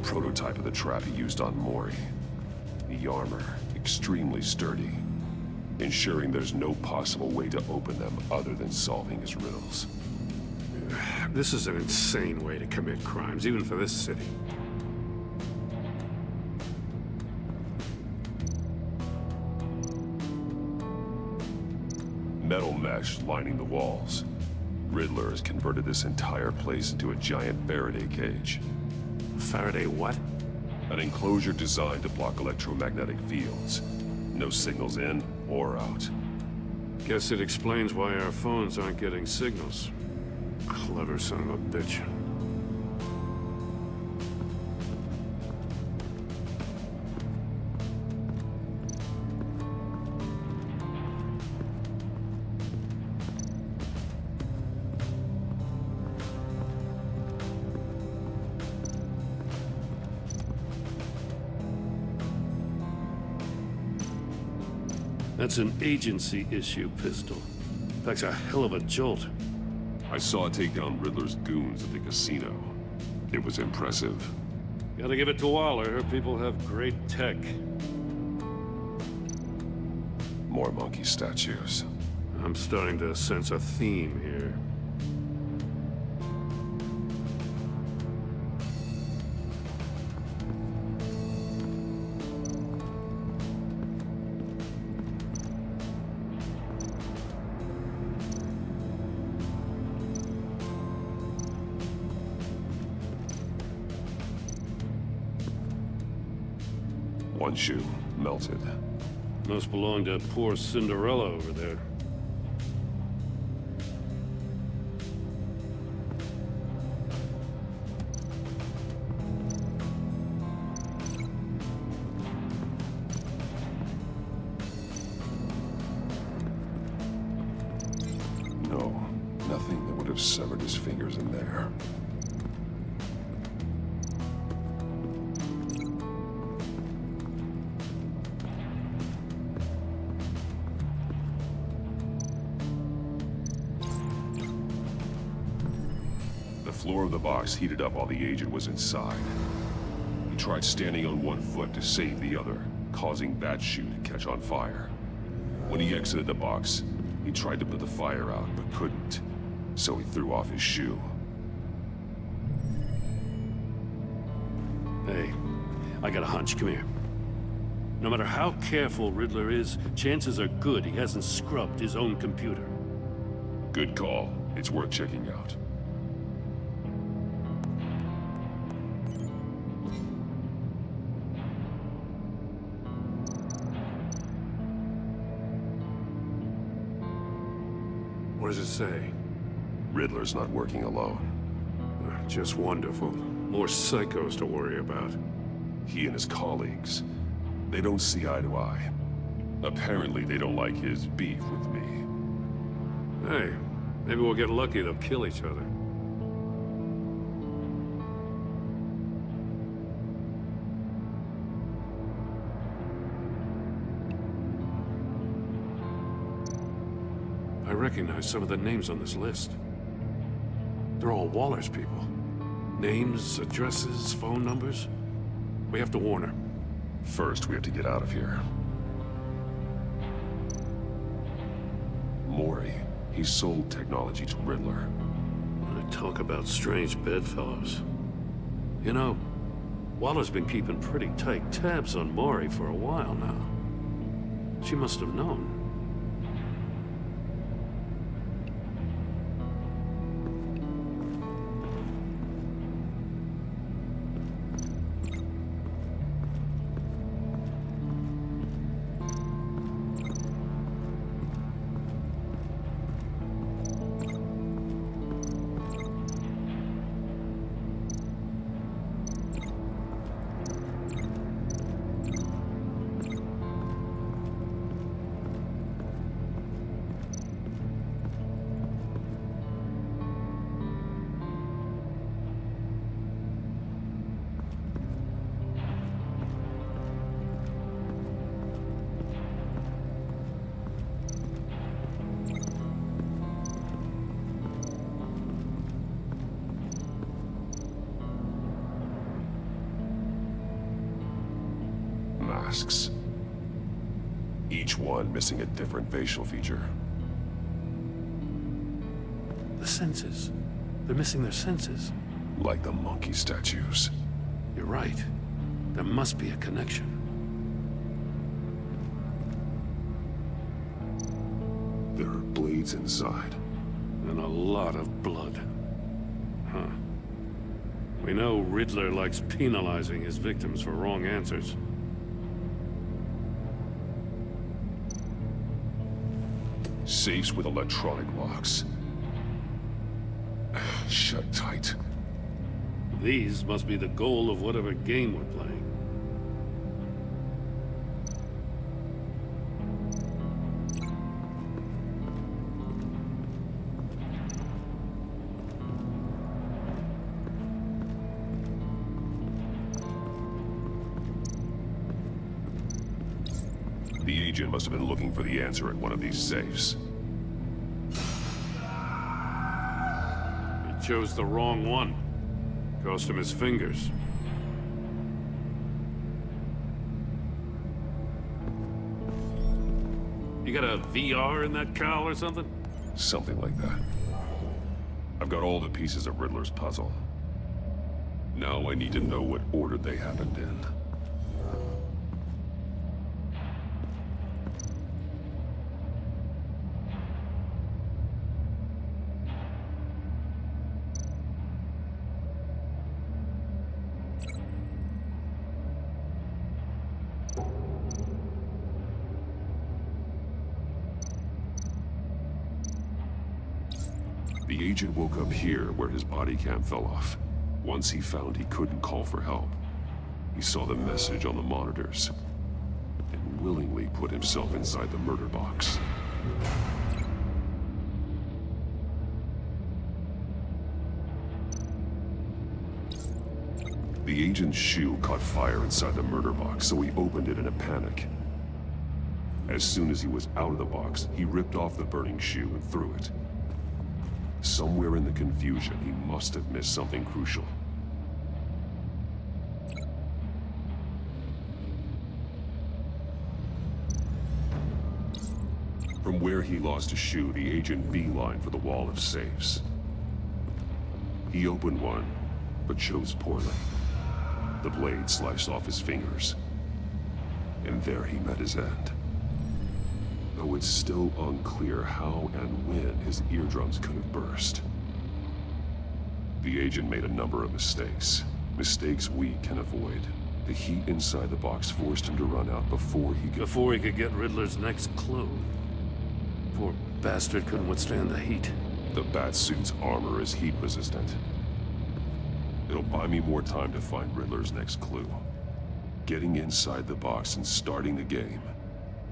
Prototype of the trap he used on Mori. The armor, extremely sturdy, ensuring there's no possible way to open them other than solving his riddles. This is an insane way to commit crimes, even for this city. Metal mesh lining the walls. Riddler has converted this entire place into a giant Faraday cage. Faraday what? An enclosure designed to block electromagnetic fields. No signals in or out. Guess it explains why our phones aren't getting signals. Clever son of a bitch. That's an agency issue pistol. Packs a hell of a jolt. I saw it take down Riddler's goons at the casino. It was impressive. Gotta give it to Waller. Her people have great tech. More monkey statues. I'm starting to sense a theme here. One shoe, melted. Must belong to poor Cinderella over there. No, nothing that would have severed his fingers in there. The floor of the box heated up while the agent was inside. He tried standing on one foot to save the other, causing that shoe to catch on fire. When he exited the box, he tried to put the fire out, but couldn't, so he threw off his shoe. Hey, I got a hunch. Come here. No matter how careful Riddler is, chances are good he hasn't scrubbed his own computer. Good call. It's worth checking out. What does it say? Riddler's not working alone. Just wonderful. More psychos to worry about. He and his colleagues, they don't see eye to eye. Apparently, they don't like his beef with me. Hey, maybe we'll get lucky. They'll kill each other. I recognize some of the names on this list. They're all Waller's people. Names, addresses, phone numbers. We have to warn her. First, we have to get out of here. Mori, he sold technology to Riddler. Talk about strange bedfellows. You know, Waller's been keeping pretty tight tabs on Mori for a while now. She must have known. masks. Each one missing a different facial feature. The senses. They're missing their senses. Like the monkey statues. You're right. There must be a connection. There are blades inside. And a lot of blood. Huh. We know Riddler likes penalizing his victims for wrong answers. Safes with electronic locks. Shut tight. These must be the goal of whatever game we're playing. The agent must have been looking for the answer at one of these safes. He chose the wrong one. Cost him his fingers. You got a VR in that cowl or something? Something like that. I've got all the pieces of Riddler's puzzle. Now I need to know what order they happened in. The agent woke up here where his body cam fell off. Once he found he couldn't call for help, he saw the message on the monitors and willingly put himself inside the murder box. The agent's shoe caught fire inside the murder box, so he opened it in a panic. As soon as he was out of the box, he ripped off the burning shoe and threw it. Somewhere in the confusion, he must have missed something crucial. From where he lost a shoe, the agent beelined for the wall of safes. He opened one, but chose poorly. The blade sliced off his fingers. And there he met his end. Though it's still unclear how and when his eardrums could have burst. The agent made a number of mistakes. Mistakes we can avoid. The heat inside the box forced him to run out before he could get Riddler's next clue. Poor bastard couldn't withstand the heat. The Batsuit's armor is heat resistant. It'll buy me more time to find Riddler's next clue. Getting inside the box and starting the game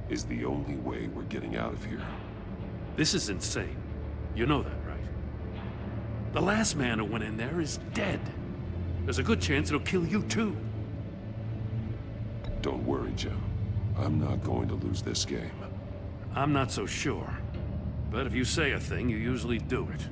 is the only way we're getting out of here. This is insane. You know that, right? The last man who went in there is dead. There's a good chance it'll kill you too. Don't worry, Jim. I'm not going to lose this game. I'm not so sure. But if you say a thing, you usually do it.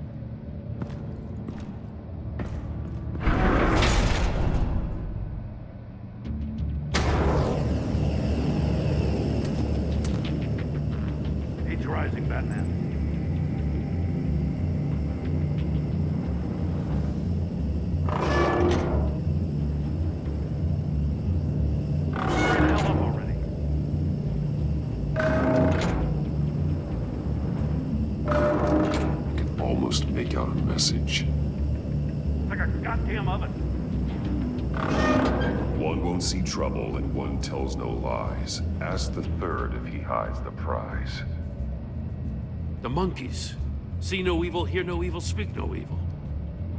Rising, Batman. Hurry the hell up already. I can almost make out a message. It's like a goddamn oven. One won't see trouble and one tells no lies. Ask the third if he hides the prize. The monkeys. See no evil, hear no evil, speak no evil.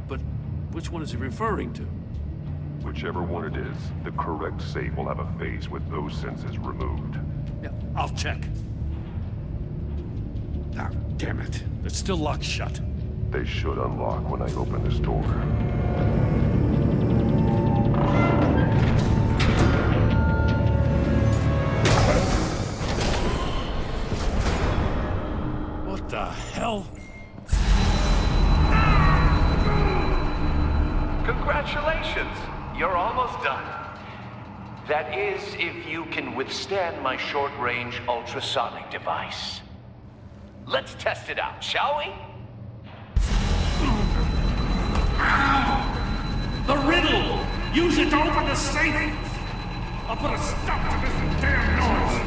But which one is he referring to? Whichever one it is, the correct safe will have a face with those senses removed. Yeah, I'll check. Ah, damn it. It's still locked shut. They should unlock when I open this door. What the hell? Congratulations! You're almost done. That is, if you can withstand my short-range ultrasonic device. Let's test it out, shall we? The riddle! Use it to open the safe! I'll put a stop to this damn noise!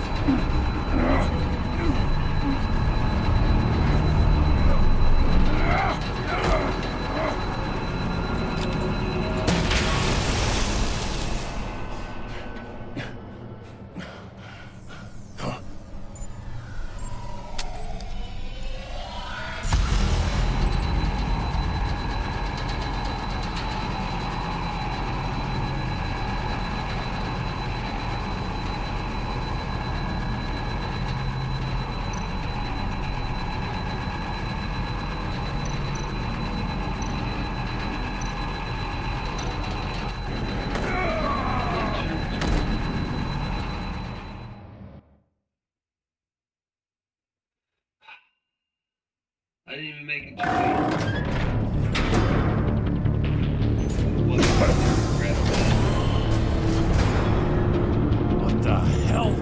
I didn't even make it too late. What the hell?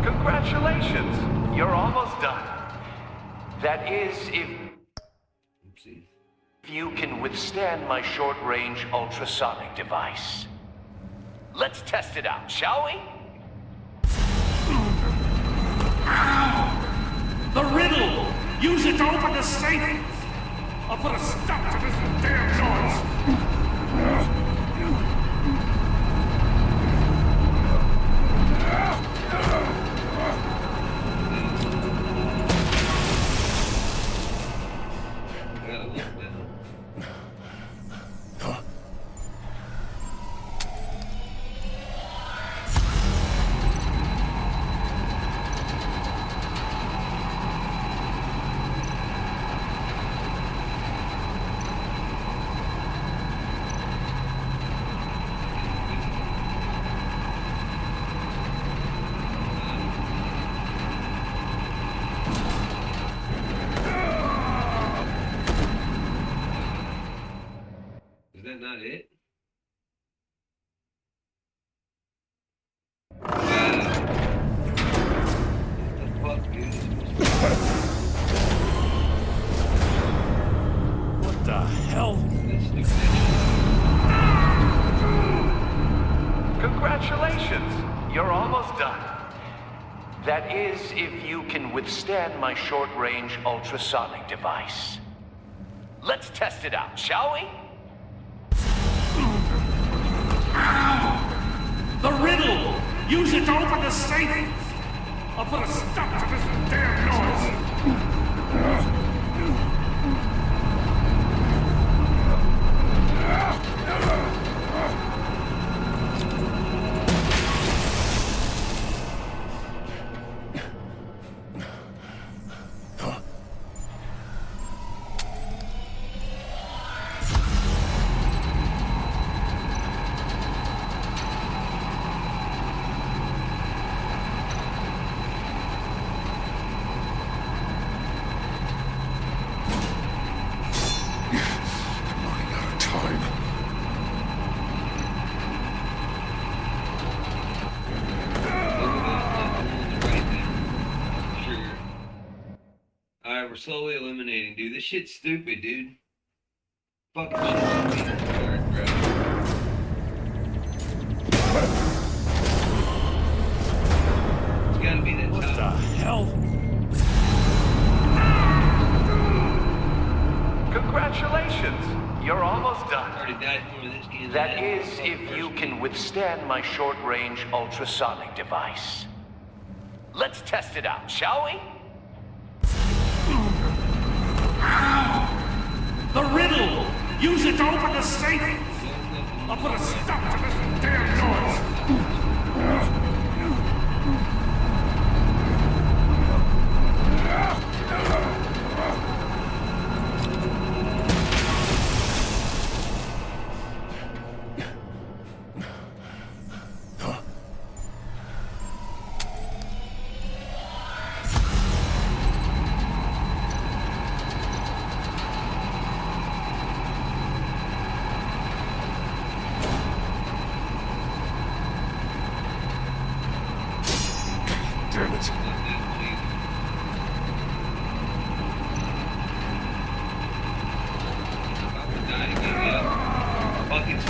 Congratulations! You're almost done. That is, if you can withstand my short-range ultrasonic device. Let's test it out, shall we? The riddle! Use it to open the safe! I'll put a stop to this damn noise! Is that not it? What the fuck, dude? What the hell? Congratulations! You're almost done. That is, if you can withstand my short-range ultrasonic device. Let's test it out, shall we? The riddle! Use it to open the safe! I'll put a stop to this damn noise! Alright, we're slowly eliminating, dude. This shit's stupid, dude. Fucking shit. Alright, bro. It's gotta be that What the hell? Congratulations! You're almost done. I already died for this game. That is, if you can withstand my short-range ultrasonic device. Let's test it out, shall we? The riddle! Use it to open the safe! I'll put a stop to this damn noise!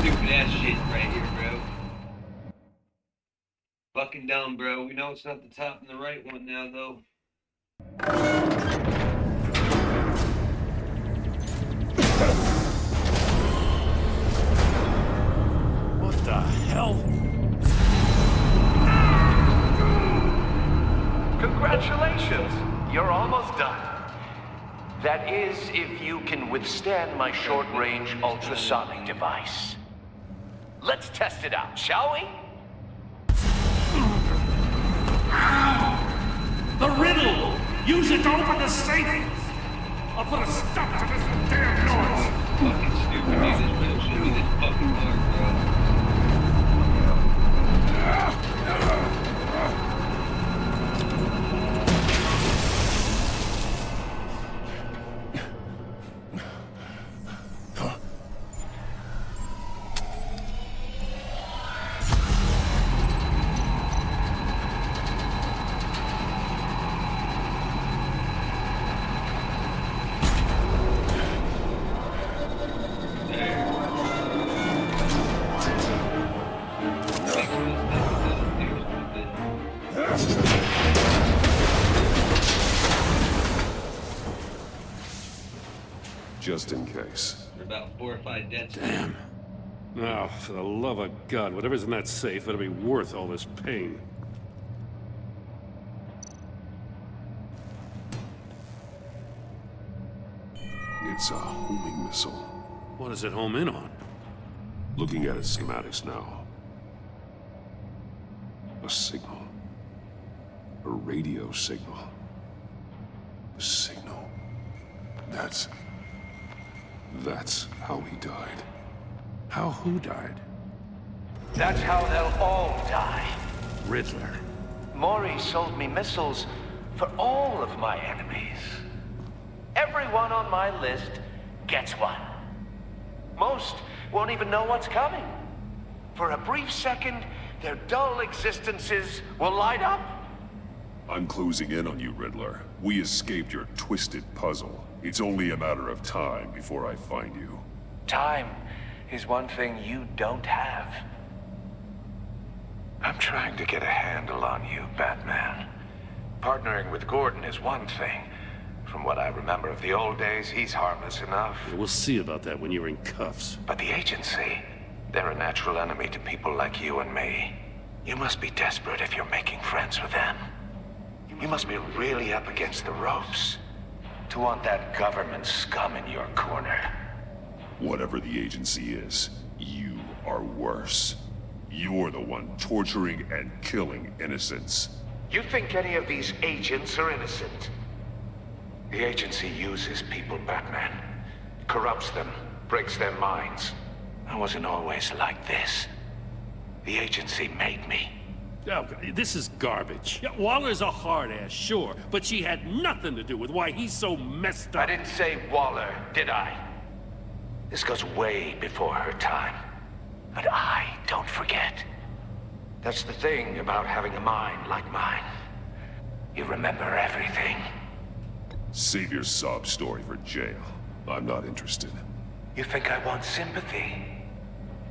stupid ass shit right here, bro. Fucking dumb, bro. We know it's not the top and the right one now, though. What the hell? Congratulations! You're almost done. That is, if you can withstand my short-range ultrasonic device. Let's test it out, shall we? The riddle! Use it to open the safe! I'll put a stop to this damn noise! Fucking stupid, dude. This riddle should be this fucking hard, bro. Just in case. We're about 4 or 5 deaths. Damn. Now, for the love of God, whatever's in that safe better be worth all this pain. It's a homing missile. What does it home in on? Looking at its schematics now. A signal. A radio signal. A signal. That's how he died. How who died? That's how they'll all die. Riddler. Maury sold me missiles for all of my enemies. Everyone on my list gets one. Most won't even know what's coming. For a brief second, their dull existences will light up. I'm closing in on you, Riddler. We escaped your twisted puzzle. It's only a matter of time before I find you. Time is one thing you don't have. I'm trying to get a handle on you, Batman. Partnering with Gordon is one thing. From what I remember of the old days, he's harmless enough. We'll see about that when you're in cuffs. But the agency, they're a natural enemy to people like you and me. You must be desperate if you're making friends with them. You must be really up against the ropes to want that government scum in your corner. Whatever the agency is, you are worse. You're the one torturing and killing innocents. You think any of these agents are innocent? The agency uses people, Batman. Corrupts them, breaks their minds. I wasn't always like this. The agency made me. Oh, this is garbage. Yeah, Waller's a hard-ass, sure, but she had nothing to do with why he's so messed up. I didn't say Waller, did I? This goes way before her time. But I don't forget. That's the thing about having a mind like mine. You remember everything. Save your sob story for jail. I'm not interested. You think I want sympathy?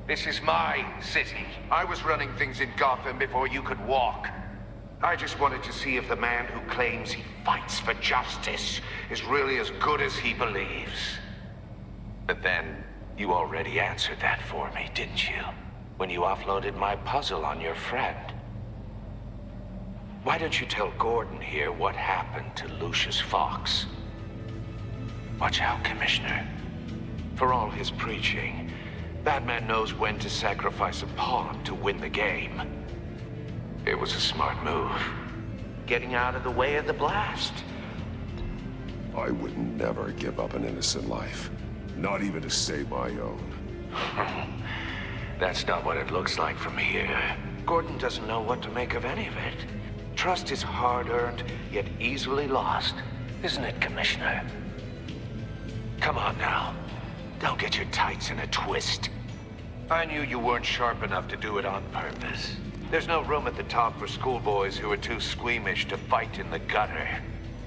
This is my city. I was running things in Gotham before you could walk. I just wanted to see if the man who claims he fights for justice is really as good as he believes. But then, you already answered that for me, didn't you? When you offloaded my puzzle on your friend. Why don't you tell Gordon here what happened to Lucius Fox? Watch out, Commissioner. For all his preaching, Batman knows when to sacrifice a pawn to win the game. It was a smart move. Getting out of the way of the blast. I would never give up an innocent life. Not even to save my own. That's not what it looks like from here. Gordon doesn't know what to make of any of it. Trust is hard-earned, yet easily lost. Isn't it, Commissioner? Come on now. Don't get your tights in a twist. I knew you weren't sharp enough to do it on purpose. There's no room at the top for schoolboys who are too squeamish to fight in the gutter.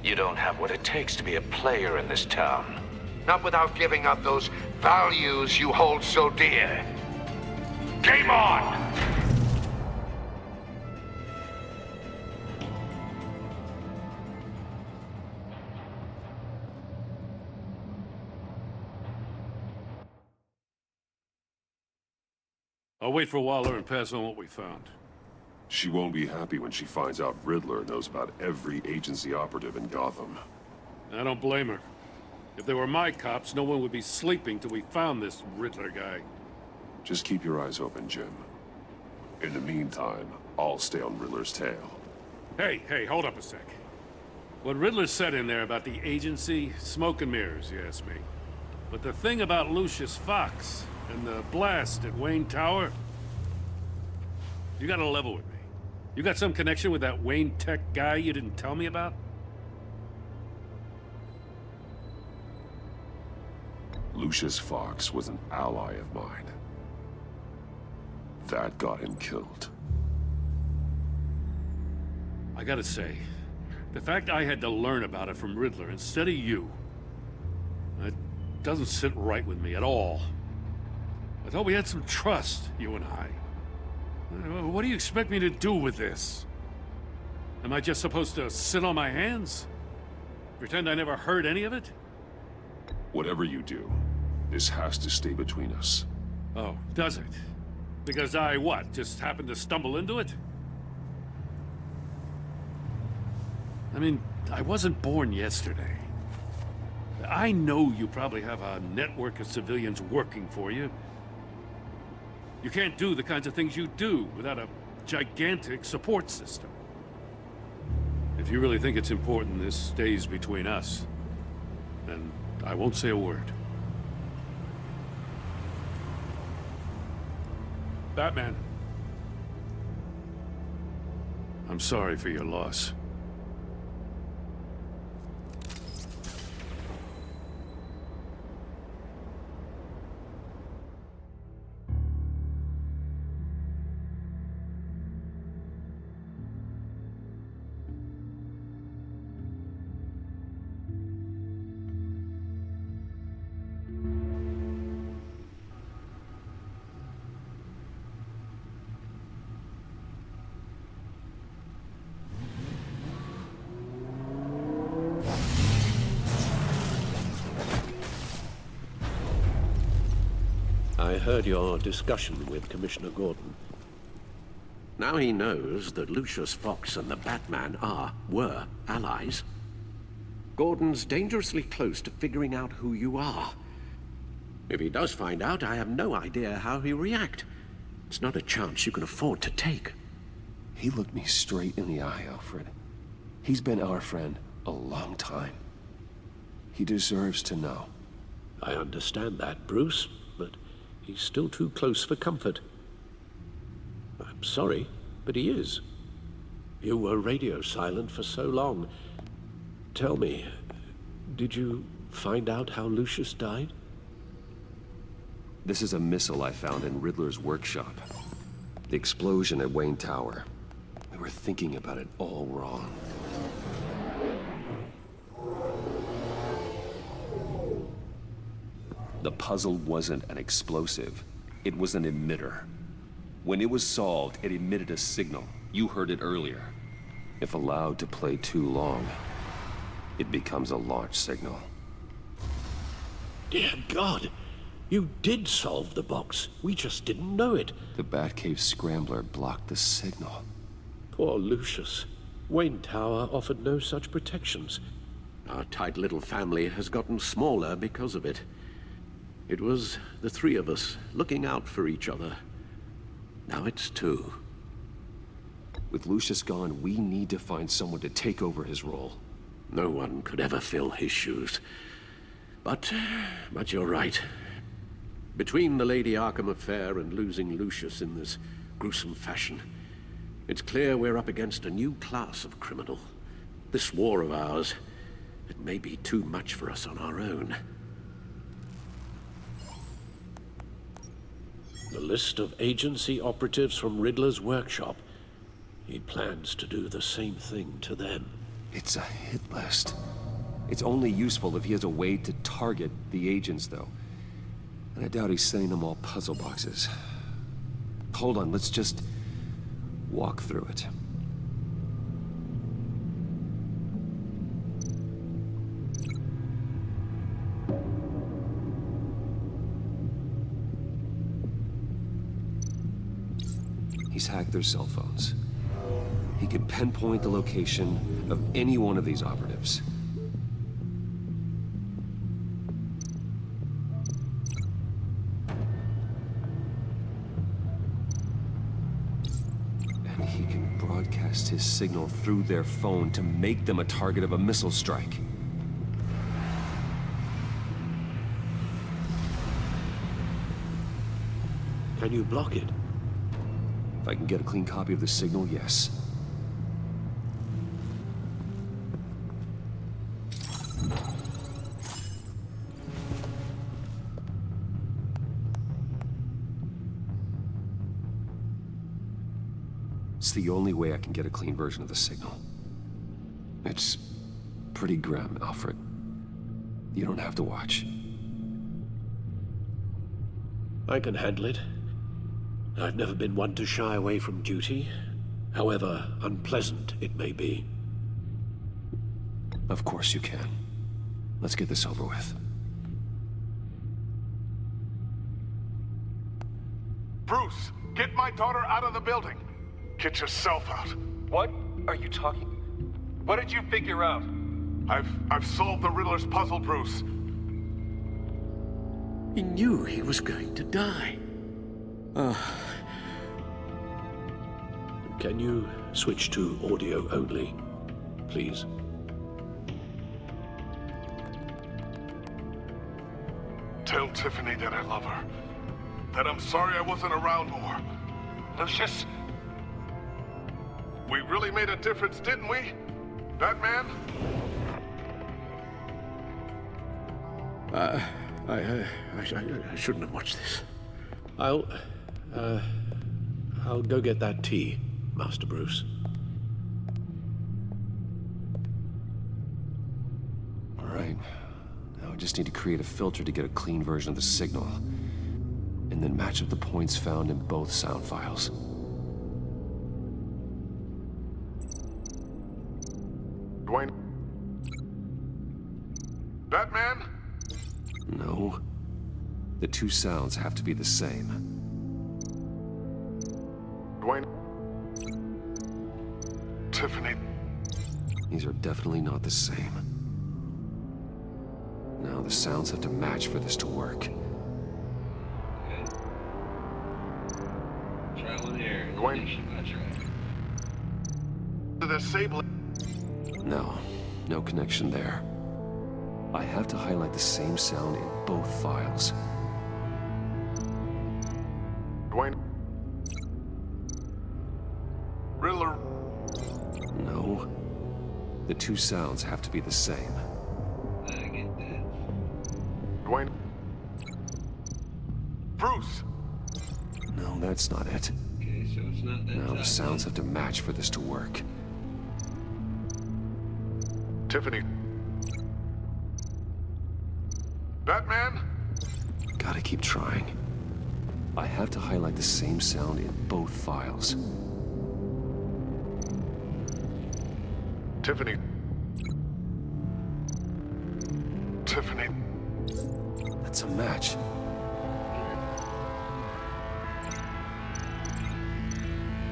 You don't have what it takes to be a player in this town. Not without giving up those values you hold so dear. Game on! I'll wait for Waller and pass on what we found. She won't be happy when she finds out Riddler knows about every agency operative in Gotham. I don't blame her. If they were my cops, no one would be sleeping till we found this Riddler guy. Just keep your eyes open, Jim. In the meantime, I'll stay on Riddler's tail. Hey, hold up a sec. What Riddler said in there about the agency, smoke and mirrors, you ask me. But the thing about Lucius Fox and the blast at Wayne Tower, you gotta level with me. You got some connection with that Wayne Tech guy you didn't tell me about? Lucius Fox was an ally of mine. That got him killed. I gotta say, the fact I had to learn about it from Riddler instead of you, it doesn't sit right with me at all. I thought we had some trust, you and I. What do you expect me to do with this? Am I just supposed to sit on my hands? Pretend I never heard any of it? Whatever you do, this has to stay between us. Oh, does it? Because I, what, just happened to stumble into it? I mean, I wasn't born yesterday. I know you probably have a network of civilians working for you. You can't do the kinds of things you do without a gigantic support system. If you really think it's important this stays between us, then I won't say a word. Batman. I'm sorry for your loss. I heard your discussion with Commissioner Gordon. Now he knows that Lucius Fox and the Batman were allies. Gordon's dangerously close to figuring out who you are. If he does find out, I have no idea how he'll react. It's not a chance you can afford to take. He looked me straight in the eye, Alfred. He's been our friend a long time. He deserves to know. I understand that, Bruce, but he's still too close for comfort. I'm sorry, but he is. You were radio silent for so long. Tell me, did you find out how Lucius died? This is a missile I found in Riddler's workshop. The explosion at Wayne Tower. We were thinking about it all wrong. The puzzle wasn't an explosive. It was an emitter. When it was solved, it emitted a signal. You heard it earlier. If allowed to play too long, it becomes a launch signal. Dear God, you did solve the box. We just didn't know it. The Batcave scrambler blocked the signal. Poor Lucius. Wayne Tower offered no such protections. Our tight little family has gotten smaller because of it. It was the three of us looking out for each other. Now it's two. With Lucius gone, we need to find someone to take over his role. No one could ever fill his shoes. But you're right. Between the Lady Arkham affair and losing Lucius in this gruesome fashion, it's clear we're up against a new class of criminal. This war of ours, it may be too much for us on our own. The list of agency operatives from Riddler's workshop. He plans to do the same thing to them. It's a hit list. It's only useful if he has a way to target the agents, though. And I doubt he's sending them all puzzle boxes. Hold on, let's just walk through it. He's hacked their cell phones. He can pinpoint the location of any one of these operatives. And he can broadcast his signal through their phone to make them a target of a missile strike. Can you block it? If I can get a clean copy of the signal, yes. It's the only way I can get a clean version of the signal. It's pretty grim, Alfred. You don't have to watch. I can handle it. I've never been one to shy away from duty, however unpleasant it may be. Of course you can. Let's get this over with. Bruce, get my daughter out of the building. Get yourself out. What are you talking? What did you figure out? I've solved the Riddler's puzzle, Bruce. He knew he was going to die. Can you switch to audio only, please? Tell Tiffany that I love her. That I'm sorry I wasn't around more. Lucius? We really made a difference, didn't we? Batman? I shouldn't have watched this. I'll go get that tea, Master Bruce. All right. Now I just need to create a filter to get a clean version of the signal, and then match up the points found in both sound files. Dwayne? Batman? No. The two sounds have to be the same. Dwayne? Tiffany? These are definitely not the same. Now the sounds have to match for this to work. Trial and error. Dwayne? The disabling. No connection there. I have to highlight the same sound in both files. Dwayne? Riddler? No. The two sounds have to be the same. I get that. Dwayne? Bruce? No, that's not it. Okay, so it's not that. Now the sounds have to match for this to work. Tiffany? Batman? Gotta keep trying. I have to highlight the same sound in both files. Tiffany? Tiffany? That's a match.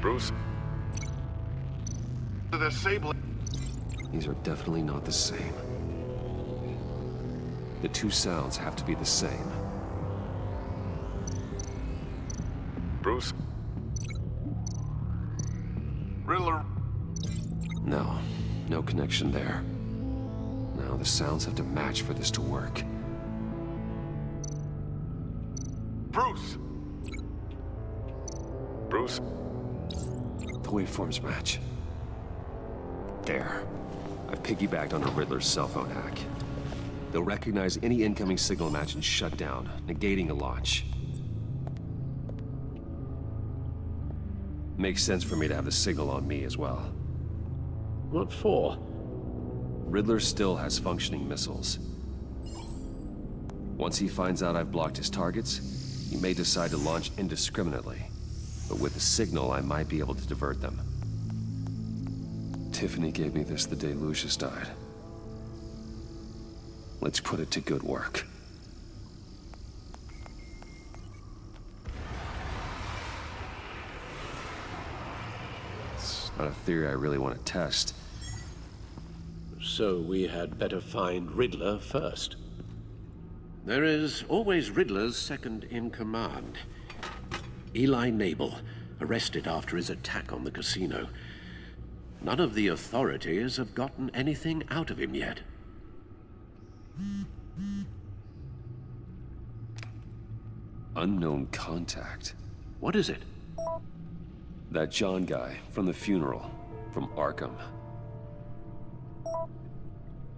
Bruce? The disabling. These are definitely not the same. The two sounds have to be the same. Bruce? Riddler? No connection there. Now the sounds have to match for this to work. Bruce? Bruce? The waveforms match. There. I've piggybacked on a Riddler's cell phone hack. They'll recognize any incoming signal match and shut down, negating a launch. Makes sense for me to have the signal on me as well. What for? Riddler still has functioning missiles. Once he finds out I've blocked his targets, he may decide to launch indiscriminately. But with the signal, I might be able to divert them. Tiffany gave me this the day Lucius died. Let's put it to good work. It's not a theory I really want to test. So we had better find Riddler first. There is always Riddler's second in command. Eli Nabel, arrested after his attack on the casino. None of the authorities have gotten anything out of him yet. Unknown contact. What is it? That John guy from the funeral, from Arkham.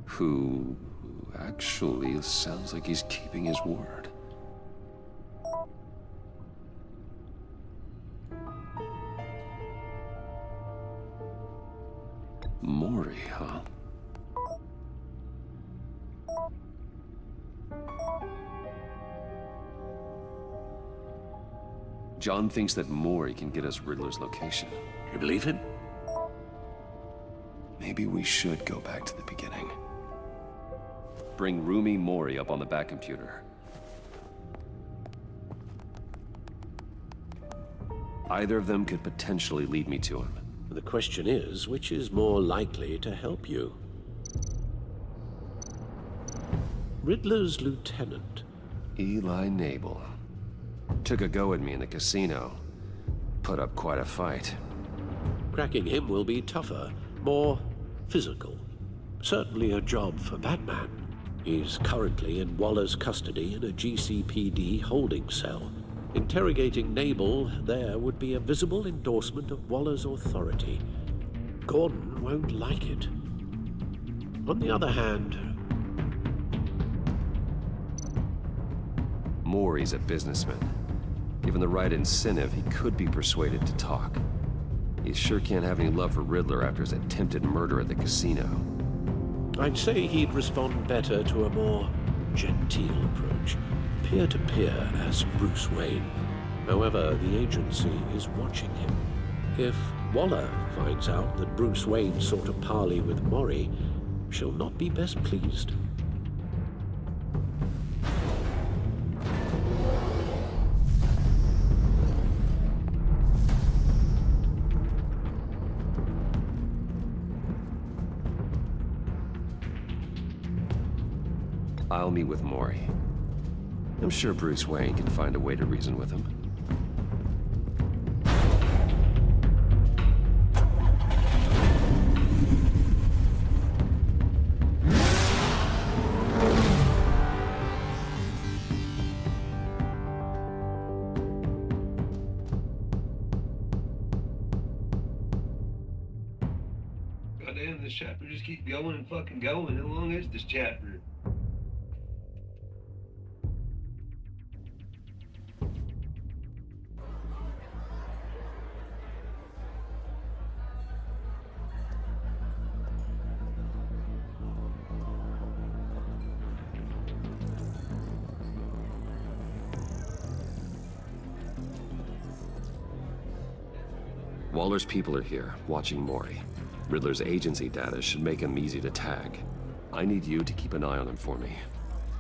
Who actually sounds like he's keeping his word. Maury, huh? John thinks that Maury can get us Riddler's location. You believe him? Maybe we should go back to the beginning. Bring Rumi Maury up on the back computer. Either of them could potentially lead me to him. The question is, which is more likely to help you? Riddler's lieutenant. Eli Nabel. Took a go at me in the casino. Put up quite a fight. Cracking him will be tougher, more physical. Certainly a job for Batman. He's currently in Waller's custody in a GCPD holding cell. Interrogating Nabel there would be a visible endorsement of Waller's authority. Gordon won't like it. On the other hand... Maury's a businessman. Given the right incentive, he could be persuaded to talk. He sure can't have any love for Riddler after his attempted murder at the casino. I'd say he'd respond better to a more genteel approach. Peer-to-peer as Bruce Wayne. However, the agency is watching him. If Waller finds out that Bruce Wayne sought a parley with Maury, she'll not be best pleased. I'll meet with Maury. I'm sure Bruce Wayne can find a way to reason with him. Goddamn, this chapter just keeps going and fucking going. How long is this chapter? Waller's people are here, watching Maury. Riddler's agency data should make him easy to tag. I need you to keep an eye on him for me.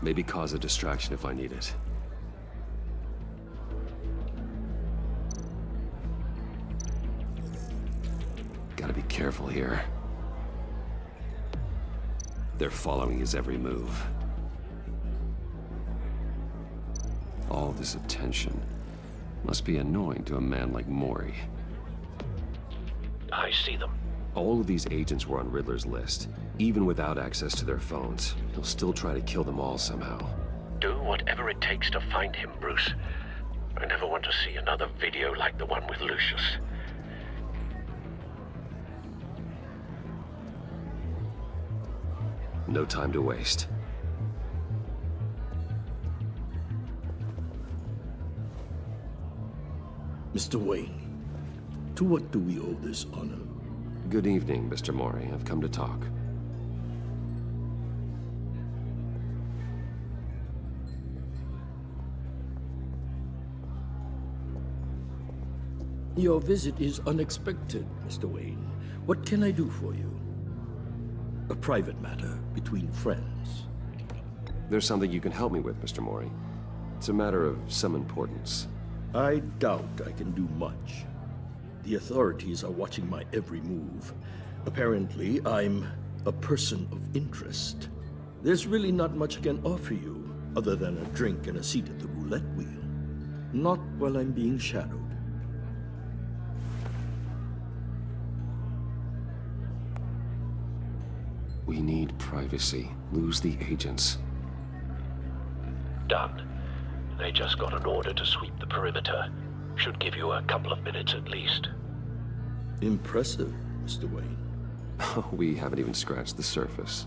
Maybe cause a distraction if I need it. Gotta be careful here. They're following his every move. All this attention must be annoying to a man like Maury. I see them. All of these agents were on Riddler's list. Even without access to their phones, he'll still try to kill them all somehow. Do whatever it takes to find him, Bruce. I never want to see another video like the one with Lucius. No time to waste. Mr. Wayne, to what do we owe this honor? Good evening, Mr. Maury. I've come to talk. Your visit is unexpected, Mr. Wayne. What can I do for you? A private matter between friends. There's something you can help me with, Mr. Mori. It's a matter of some importance. I doubt I can do much. The authorities are watching my every move. Apparently, I'm a person of interest. There's really not much I can offer you, other than a drink and a seat at the roulette wheel. Not while I'm being shadowed. We need privacy. Lose the agents. Done. They just got an order to sweep the perimeter. Should give you a couple of minutes at least. Impressive, Mr. Wayne. We haven't even scratched the surface.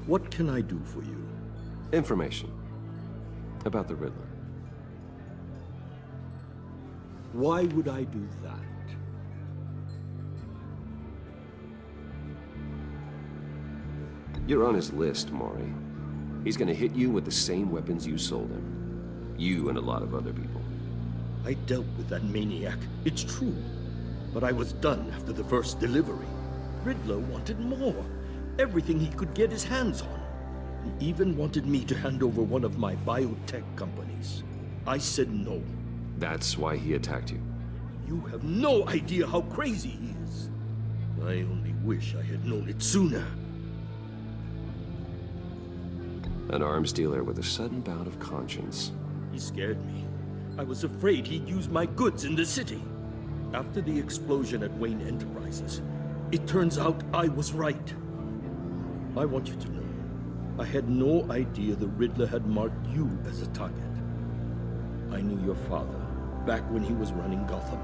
What can I do for you? Information. About the Riddler. Why would I do that? You're on his list, Maury. He's gonna hit you with the same weapons you sold him. You and a lot of other people. I dealt with that maniac, it's true. But I was done after the first delivery. Riddler wanted more. Everything he could get his hands on. He even wanted me to hand over one of my biotech companies. I said no. That's why he attacked you. You have no idea how crazy he is. I only wish I had known it sooner. An arms dealer with a sudden bout of conscience. He scared me. I was afraid he'd use my goods in the city. After the explosion at Wayne Enterprises, it turns out I was right. I want you to know, I had no idea the Riddler had marked you as a target. I knew your father back when he was running Gotham.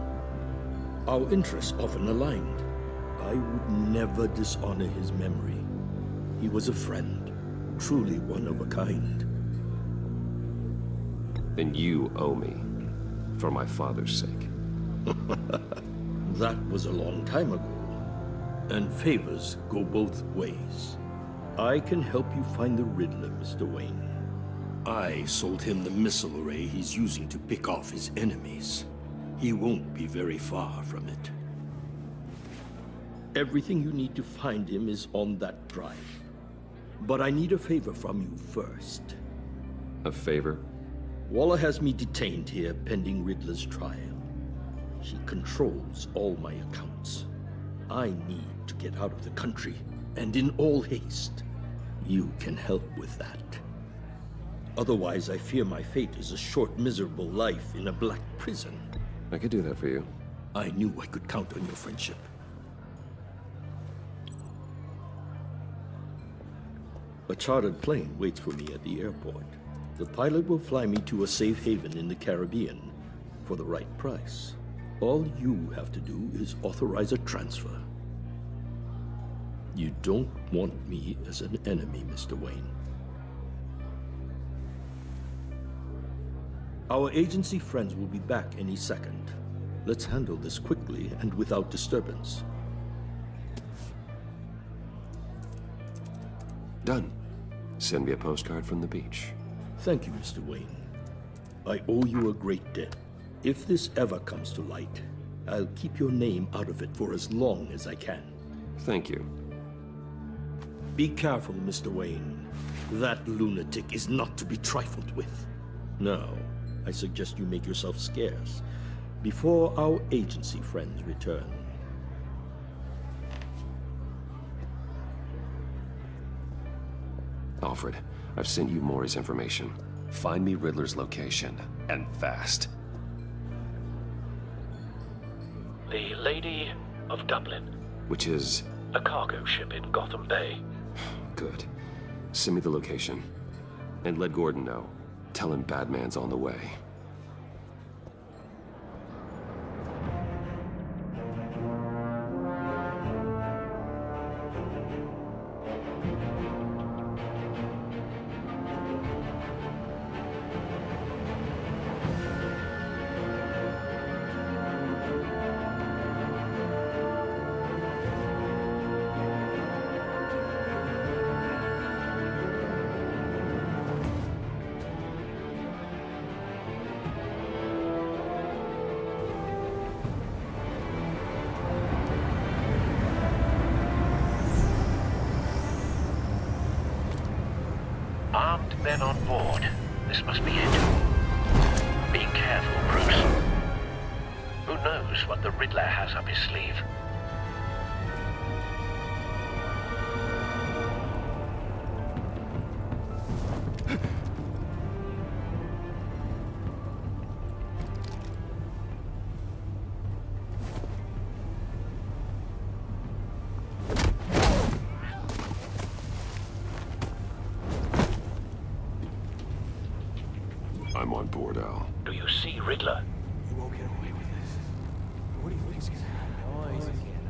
Our interests often aligned. I would never dishonor his memory. He was a friend, truly one of a kind. Then you owe me, for my father's sake. That was a long time ago, and favors go both ways. I can help you find the Riddler, Mr. Wayne. I sold him the missile array he's using to pick off his enemies. He won't be very far from it. Everything you need to find him is on that drive. But I need a favor from you first. A favor? Waller has me detained here pending Riddler's trial. She controls all my accounts. I need to get out of the country, and in all haste. You can help with that. Otherwise, I fear my fate is a short, miserable life in a black prison. I could do that for you. I knew I could count on your friendship. A chartered plane waits for me at the airport. The pilot will fly me to a safe haven in the Caribbean for the right price. All you have to do is authorize a transfer. You don't want me as an enemy, Mr. Wayne. Our agency friends will be back any second. Let's handle this quickly and without disturbance. Done. Send me a postcard from the beach. Thank you, Mr. Wayne. I owe you a great debt. If this ever comes to light, I'll keep your name out of it for as long as I can. Thank you. Be careful, Mr. Wayne. That lunatic is not to be trifled with. Now, I suggest you make yourself scarce before our agency friends return. Alfred, I've sent you Maury's information. Find me Riddler's location, and fast. The Lady of Dublin. Which is? A cargo ship in Gotham Bay. Good. Send me the location. And let Gordon know. Tell him Batman's on the way. men on board. This must be it. Be careful, Bruce. Who knows what the Riddler has up his sleeve? I'm on board, Al. Do you see Riddler? You won't get away with this. What do you think's gonna happen? Noise again,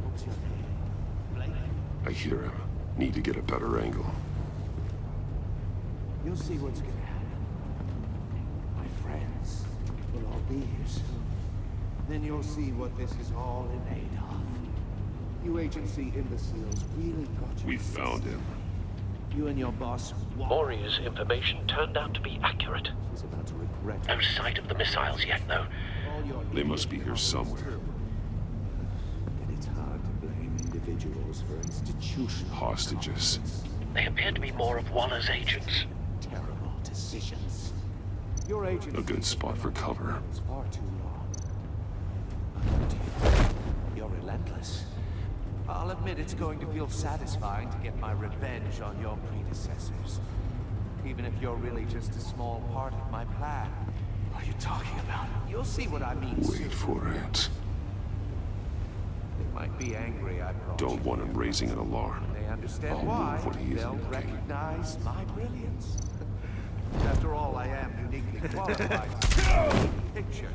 What's your name? I hear him. Need to get a better angle. You'll see what's gonna happen. My friends will all be here soon. Then you'll see what this is all in aid of. You agency imbeciles really got you. We found him. You and your boss. Mori's information turned out to be accurate. He's about to regret. No sight of the missiles yet, though. They must be here somewhere. And it's hard to blame individuals for institutional Hostages. They appear to be more of Waller's agents. Terrible decisions. Your agent. A good spot for cover. Far too long. You're relentless. I'll admit it's going to feel satisfying to get my revenge on your predecessors. Even if you're really just a small part of my plan. What are you talking about? You'll see what I mean soon. Wait for it. They might be angry I brought Don't want him raising an alarm. They understand I'll why. move when he is They'll indicated. recognize my brilliance. After all, I am uniquely qualified to see the picture.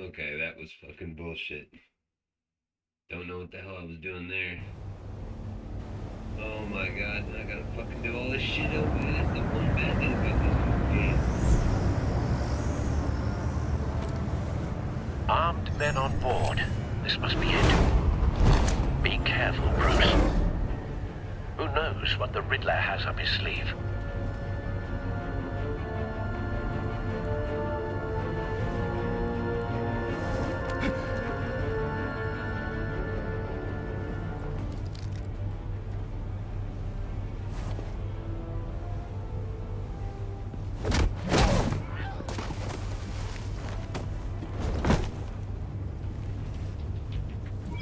Okay, that was fucking bullshit. Don't know what the hell I was doing there. Oh my god, I gotta fucking do all this shit over. That's the one bad thing about this game. Armed men on board. This must be it. Be careful, Bruce. Who knows what the Riddler has up his sleeve?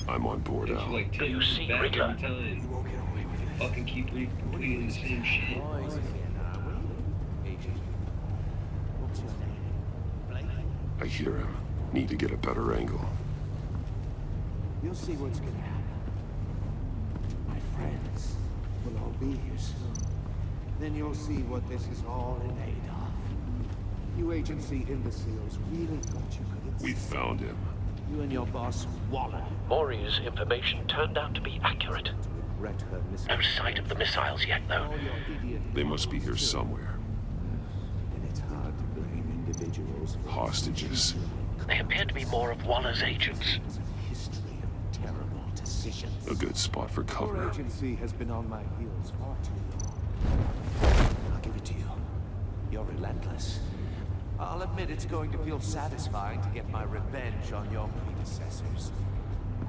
I'm on board, Don't Al. you like Do you see back Riddler? every time? You won't get away with this. Fucking keep repeating the same shit. Noise again, are we? Agent. What's your name? I hear him. Need to get a better angle. You'll see what's gonna happen. My friends will all be here soon. Then you'll see what this is all in aid of. You agency imbeciles really thought you could. We found him. You and your boss, Waller. Mori's information turned out to be accurate. No sight of the missiles yet, though. They must be here somewhere. And it's hard to blame individuals for Hostages. They appear to be more of Waller's agents. History of terrible decisions. A good spot for Your cover. agency has been on my heels far too long. I'll give it to you. You're relentless. I'll admit it's going to feel satisfying to get my revenge on your predecessors.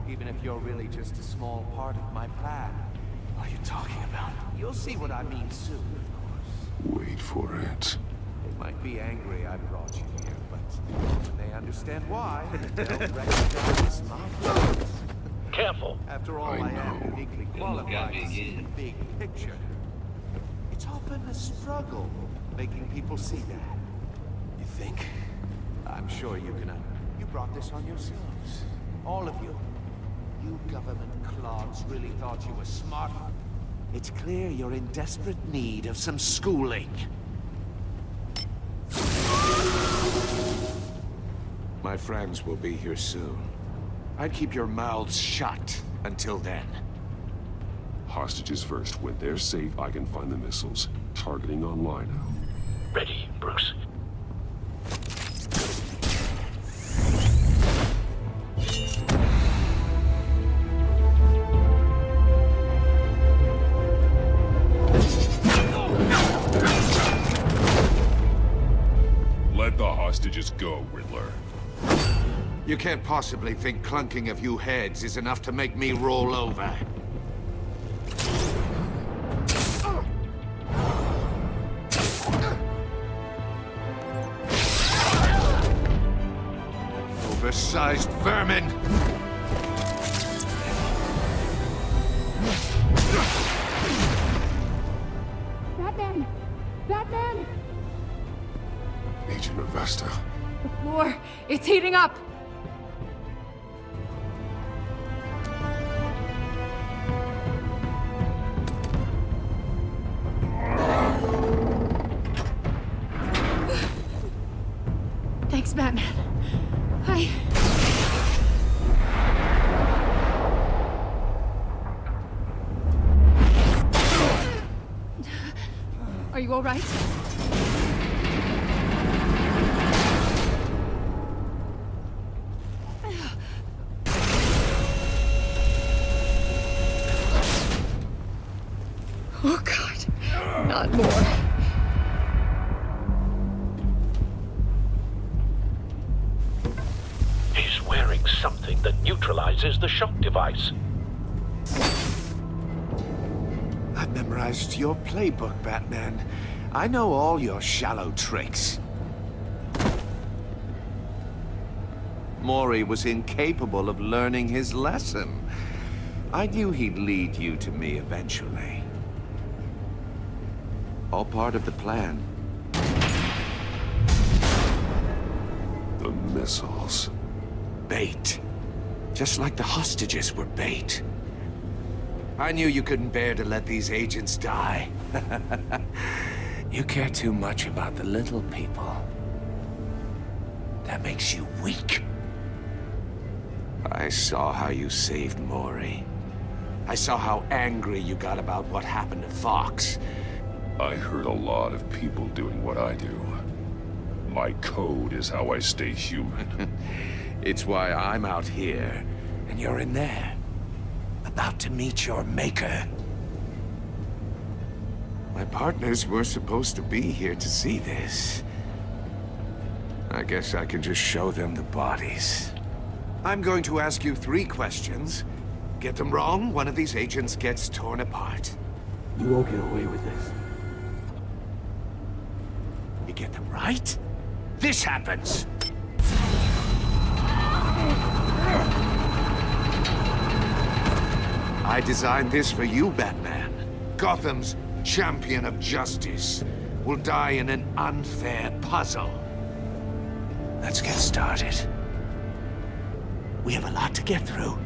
Even if you're really just a small part of my plan. What are you talking about? You'll see what I mean soon, of course. Wait for it. They might be angry I brought you here, but when they understand why, they'll recognize my brilliance. Careful. After all, I am uniquely qualified to see the big picture. It's often a struggle making people see that. You think? I'm sure you can. You brought this on yourselves. All of you. You government clods really thought you were smart. It's clear you're in desperate need of some schooling. My friends will be here soon. I'd keep your mouths shut until then. Hostages first. When they're safe, I can find the missiles. Targeting online now. Ready, Bruce. Let the hostages go, Riddler. You can't possibly think clunking a few heads is enough to make me roll over. oversized vermin! Batman! Batman! Agent Avesta. The floor, it's heating up! Thanks, Batman. Are you all right? Oh, God. Not more. He's wearing something that neutralizes the shock device. I've memorized your playbook, Batman. I know all your shallow tricks. Mori was incapable of learning his lesson. I knew he'd lead you to me eventually. All part of the plan. The missiles. Bait. Just like the hostages were bait. I knew you couldn't bear to let these agents die. You care too much about the little people. That makes you weak. I saw how you saved Mori. I saw how angry you got about what happened to Fox. I heard a lot of people doing what I do. My code is how I stay human. It's why I'm out here, and you're in there. About to meet your maker. My partners were supposed to be here to see this. I guess I can just show them the bodies. I'm going to ask you 3 questions. Get them wrong, one of these agents gets torn apart. You won't get away with this. You get them right, this happens! I designed this for you, Batman. Gotham's champion of justice will die in an unfair puzzle. Let's get started. We have a lot to get through.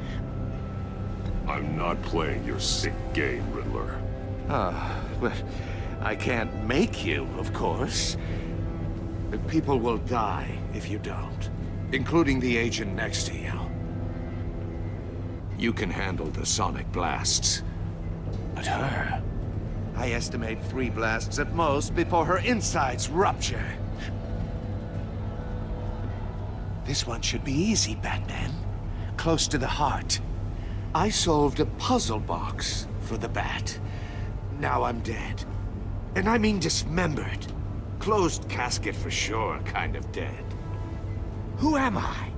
I'm not playing your sick game, Riddler. Well, I can't make you, of course. But people will die if you don't, including the agent next to you. You can handle the sonic blasts. But her... I estimate 3 blasts at most before her insides rupture. This one should be easy, Batman. Close to the heart. I solved a puzzle box for the Bat. Now I'm dead. And I mean dismembered. Closed casket for sure, kind of dead. Who am I?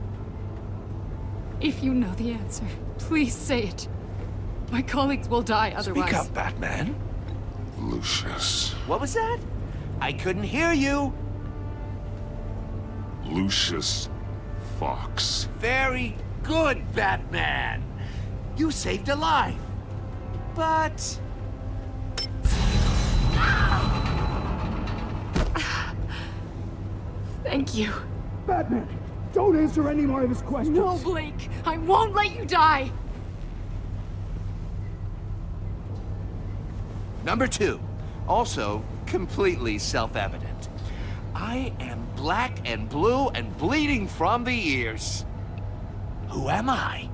If you know the answer, please say it. My colleagues will die otherwise. Speak up, Batman. Lucius. What was that? I couldn't hear you. Lucius Fox. Very good, Batman. You saved a life. But... Thank you. Batman, don't answer any more of his questions. No, Blake. I won't let you die. Number 2, also completely self-evident. I am black and blue and bleeding from the ears. Who am I?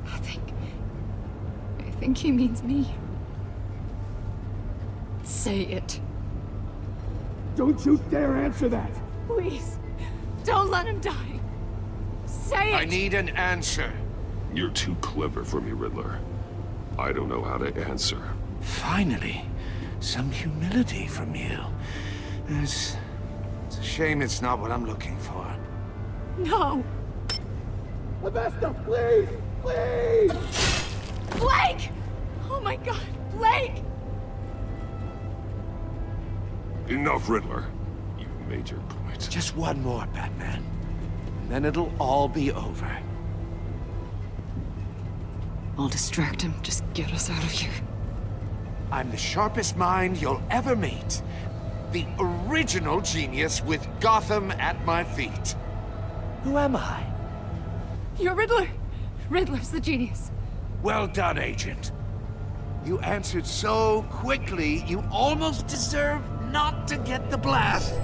I think he means me. Say it. Don't you dare answer that. Please, don't let him die. Say it! I need an answer. You're too clever for me, Riddler. I don't know how to answer. Finally, some humility from you. It's a shame it's not what I'm looking for. No! Avesta, please! Please! Blake! Oh my God, Blake! Enough, Riddler. You've made your point. Just one more, Batman. then it'll all be over. I'll distract him. Just get us out of here. I'm the sharpest mind you'll ever meet. The original genius with Gotham at my feet. Who am I? You're Riddler! Riddler's the genius. Well done, Agent. You answered so quickly, you almost deserve not to get the blast.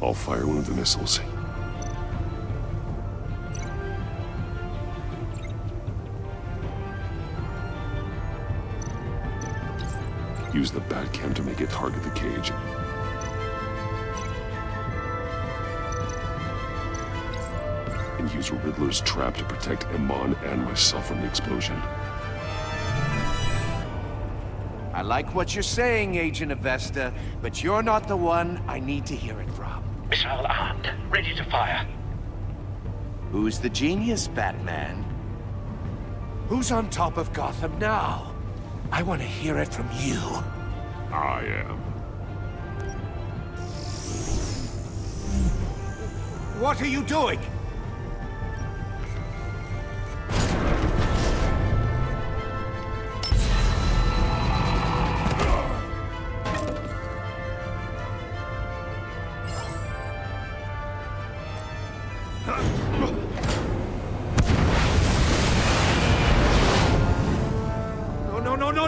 I'll fire one of the missiles. Use the Batcam to make it target the cage. And use Riddler's trap to protect Iman and myself from the explosion. I like what you're saying, Agent Avesta, but you're not the one I need to hear it from. Missile armed, ready to fire. Who's the genius, Batman? Who's on top of Gotham now? I want to hear it from you. I am. What are you doing?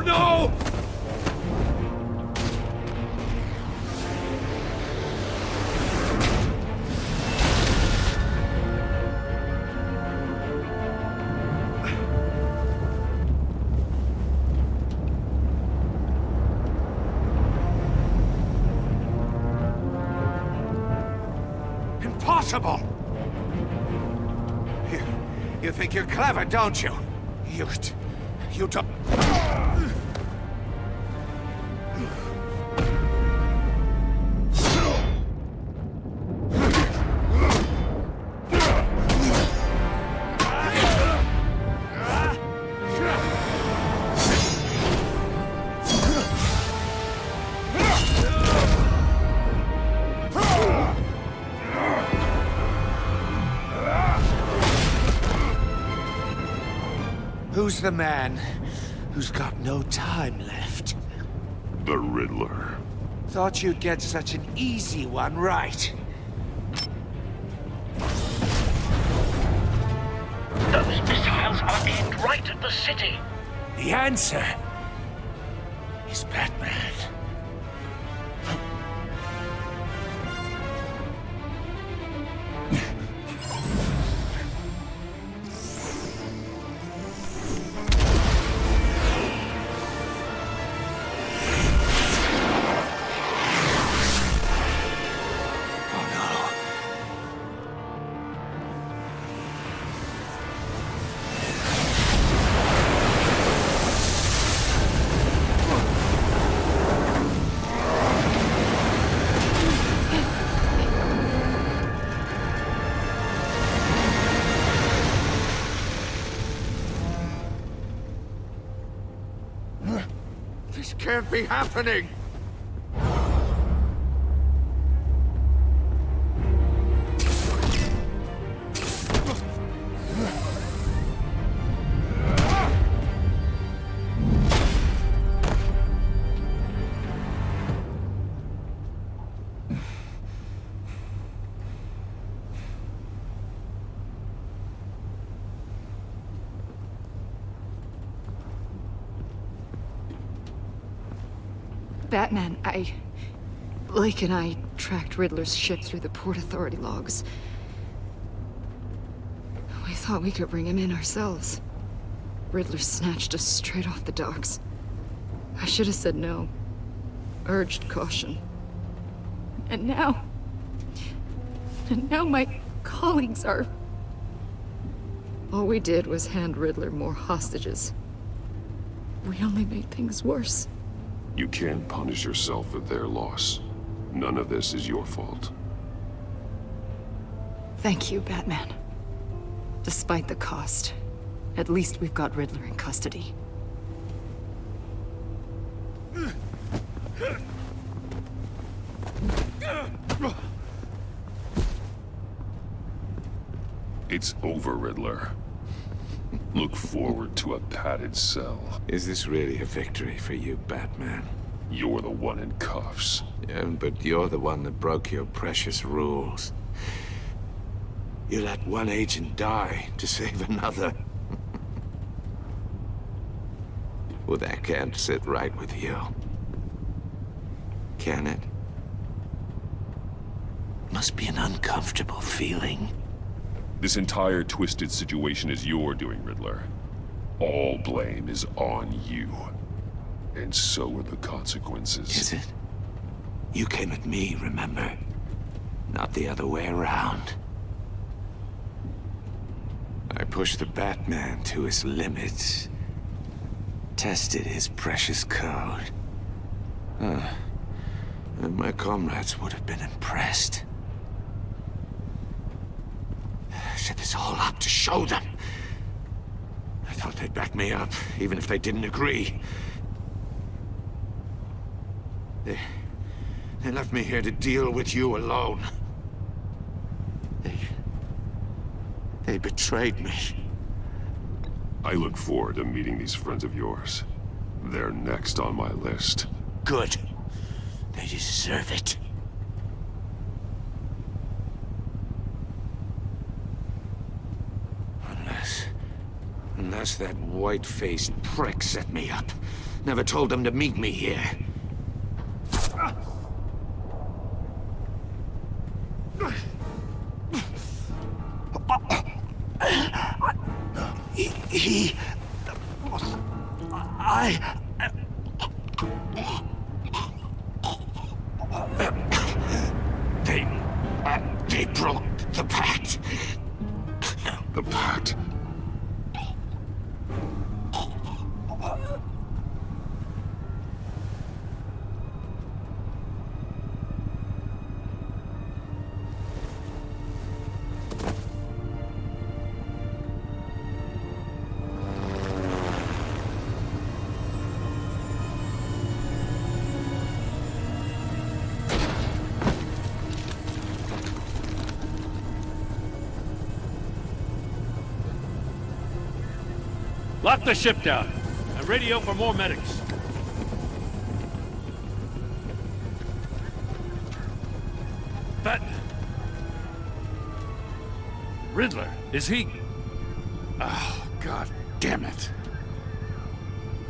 No! Impossible! You think you're clever, don't you? You don't... Who's the man who's got no time left? The Riddler. Thought you'd get such an easy one right. Those missiles are aimed right at the city. The answer is Batman. This can't be happening! Batman, Blake and I tracked Riddler's ship through the Port Authority logs. We thought we could bring him in ourselves. Riddler snatched us straight off the docks. I should have said no. Urged caution. And now my callings are... All we did was hand Riddler more hostages. We only made things worse. You can't punish yourself for their loss. None of this is your fault. Thank you, Batman. Despite the cost, at least we've got Riddler in custody. It's over, Riddler. Look forward to a padded cell. Is this really a victory for you, Batman? You're the one in cuffs. Yeah, but you're the one that broke your precious rules. You let one agent die to save another. Well, that can't sit right with you. Can it? Must be an uncomfortable feeling. This entire twisted situation is your doing, Riddler. All blame is on you. And so are the consequences. Is it? You came at me, remember? Not the other way around. I pushed the Batman to his limits. Tested his precious code. And my comrades would have been impressed. I set this all up to show them. I thought they'd back me up, even if they didn't agree. They left me here to deal with you alone. They betrayed me. I look forward to meeting these friends of yours. They're next on my list. Good. They deserve it. Unless that white-faced prick set me up. Never told them to meet me here. They broke the pact. The pact? Lock the ship down and radio for more medics. Riddler, is he... Oh, God damn it.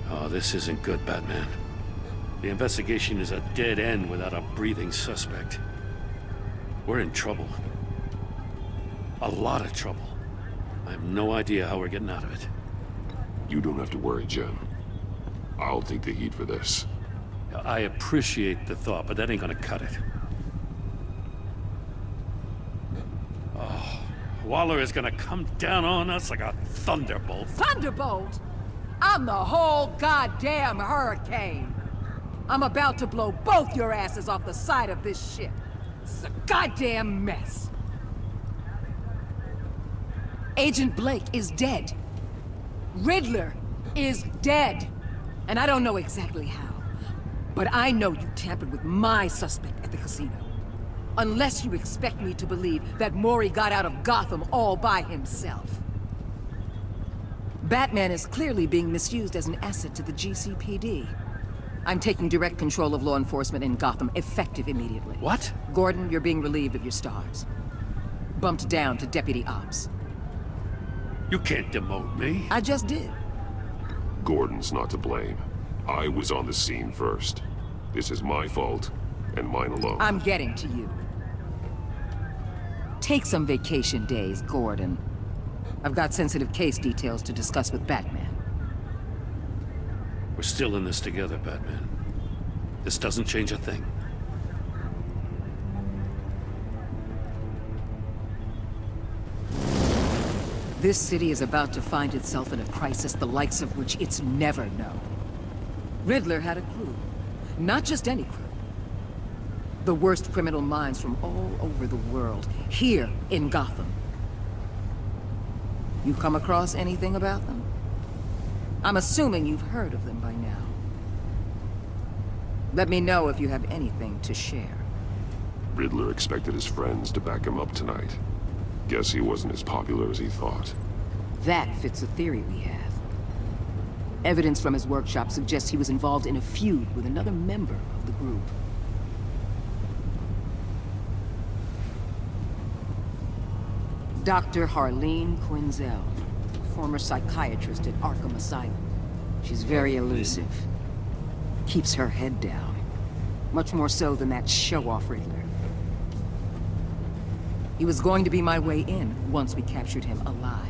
Oh, this isn't good, Batman. The investigation is a dead end without a breathing suspect. We're in trouble. A lot of trouble. I have no idea how we're getting out of it. You don't have to worry, Jim. I'll take the heat for this. I appreciate the thought, but that ain't gonna cut it. Oh, Waller is gonna come down on us like a thunderbolt. Thunderbolt? I'm the whole goddamn hurricane. I'm about to blow both your asses off the side of this ship. This is a goddamn mess. Agent Blake is dead. Riddler is dead. And I don't know exactly how. But I know you tampered with my suspect at the casino. Unless you expect me to believe that Maury got out of Gotham all by himself. Batman is clearly being misused as an asset to the GCPD. I'm taking direct control of law enforcement in Gotham, effective immediately. What? Gordon, you're being relieved of your stars. Bumped down to Deputy Ops. You can't demote me. I just did. Gordon's not to blame. I was on the scene first. This is my fault, and mine alone. I'm getting to you. Take some vacation days, Gordon. I've got sensitive case details to discuss with Batman. We're still in this together, Batman. This doesn't change a thing. This city is about to find itself in a crisis the likes of which it's never known. Riddler had a crew. Not just any crew. The worst criminal minds from all over the world, here in Gotham. You come across anything about them? I'm assuming you've heard of them by now. Let me know if you have anything to share. Riddler expected his friends to back him up tonight. Guess he wasn't as popular as he thought. That fits a theory we have. Evidence from his workshop suggests he was involved in a feud with another member of the group. Dr. Harleen Quinzel, former psychiatrist at Arkham Asylum. She's very elusive. Keeps her head down. Much more so than that show-off Riddler. He was going to be my way in once we captured him alive.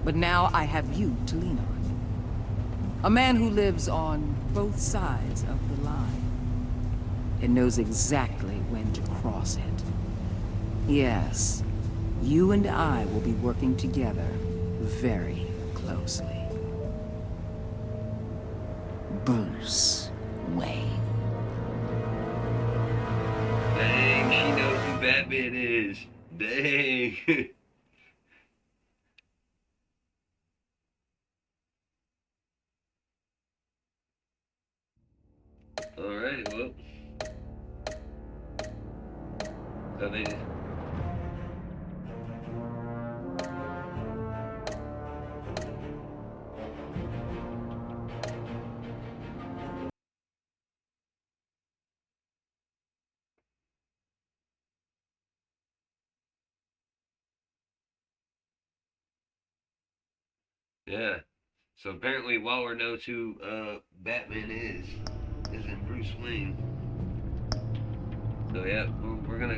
But now I have you to lean on. A man who lives on both sides of the line. And knows exactly when to cross it. Yes, you and I will be working together very closely. Bruce Wayne. Dang, she knows who Batman is. Dang. Alright, well. So they... Yeah. So apparently Waller knows who Batman is. Isn't Bruce Wayne. So yeah, we're gonna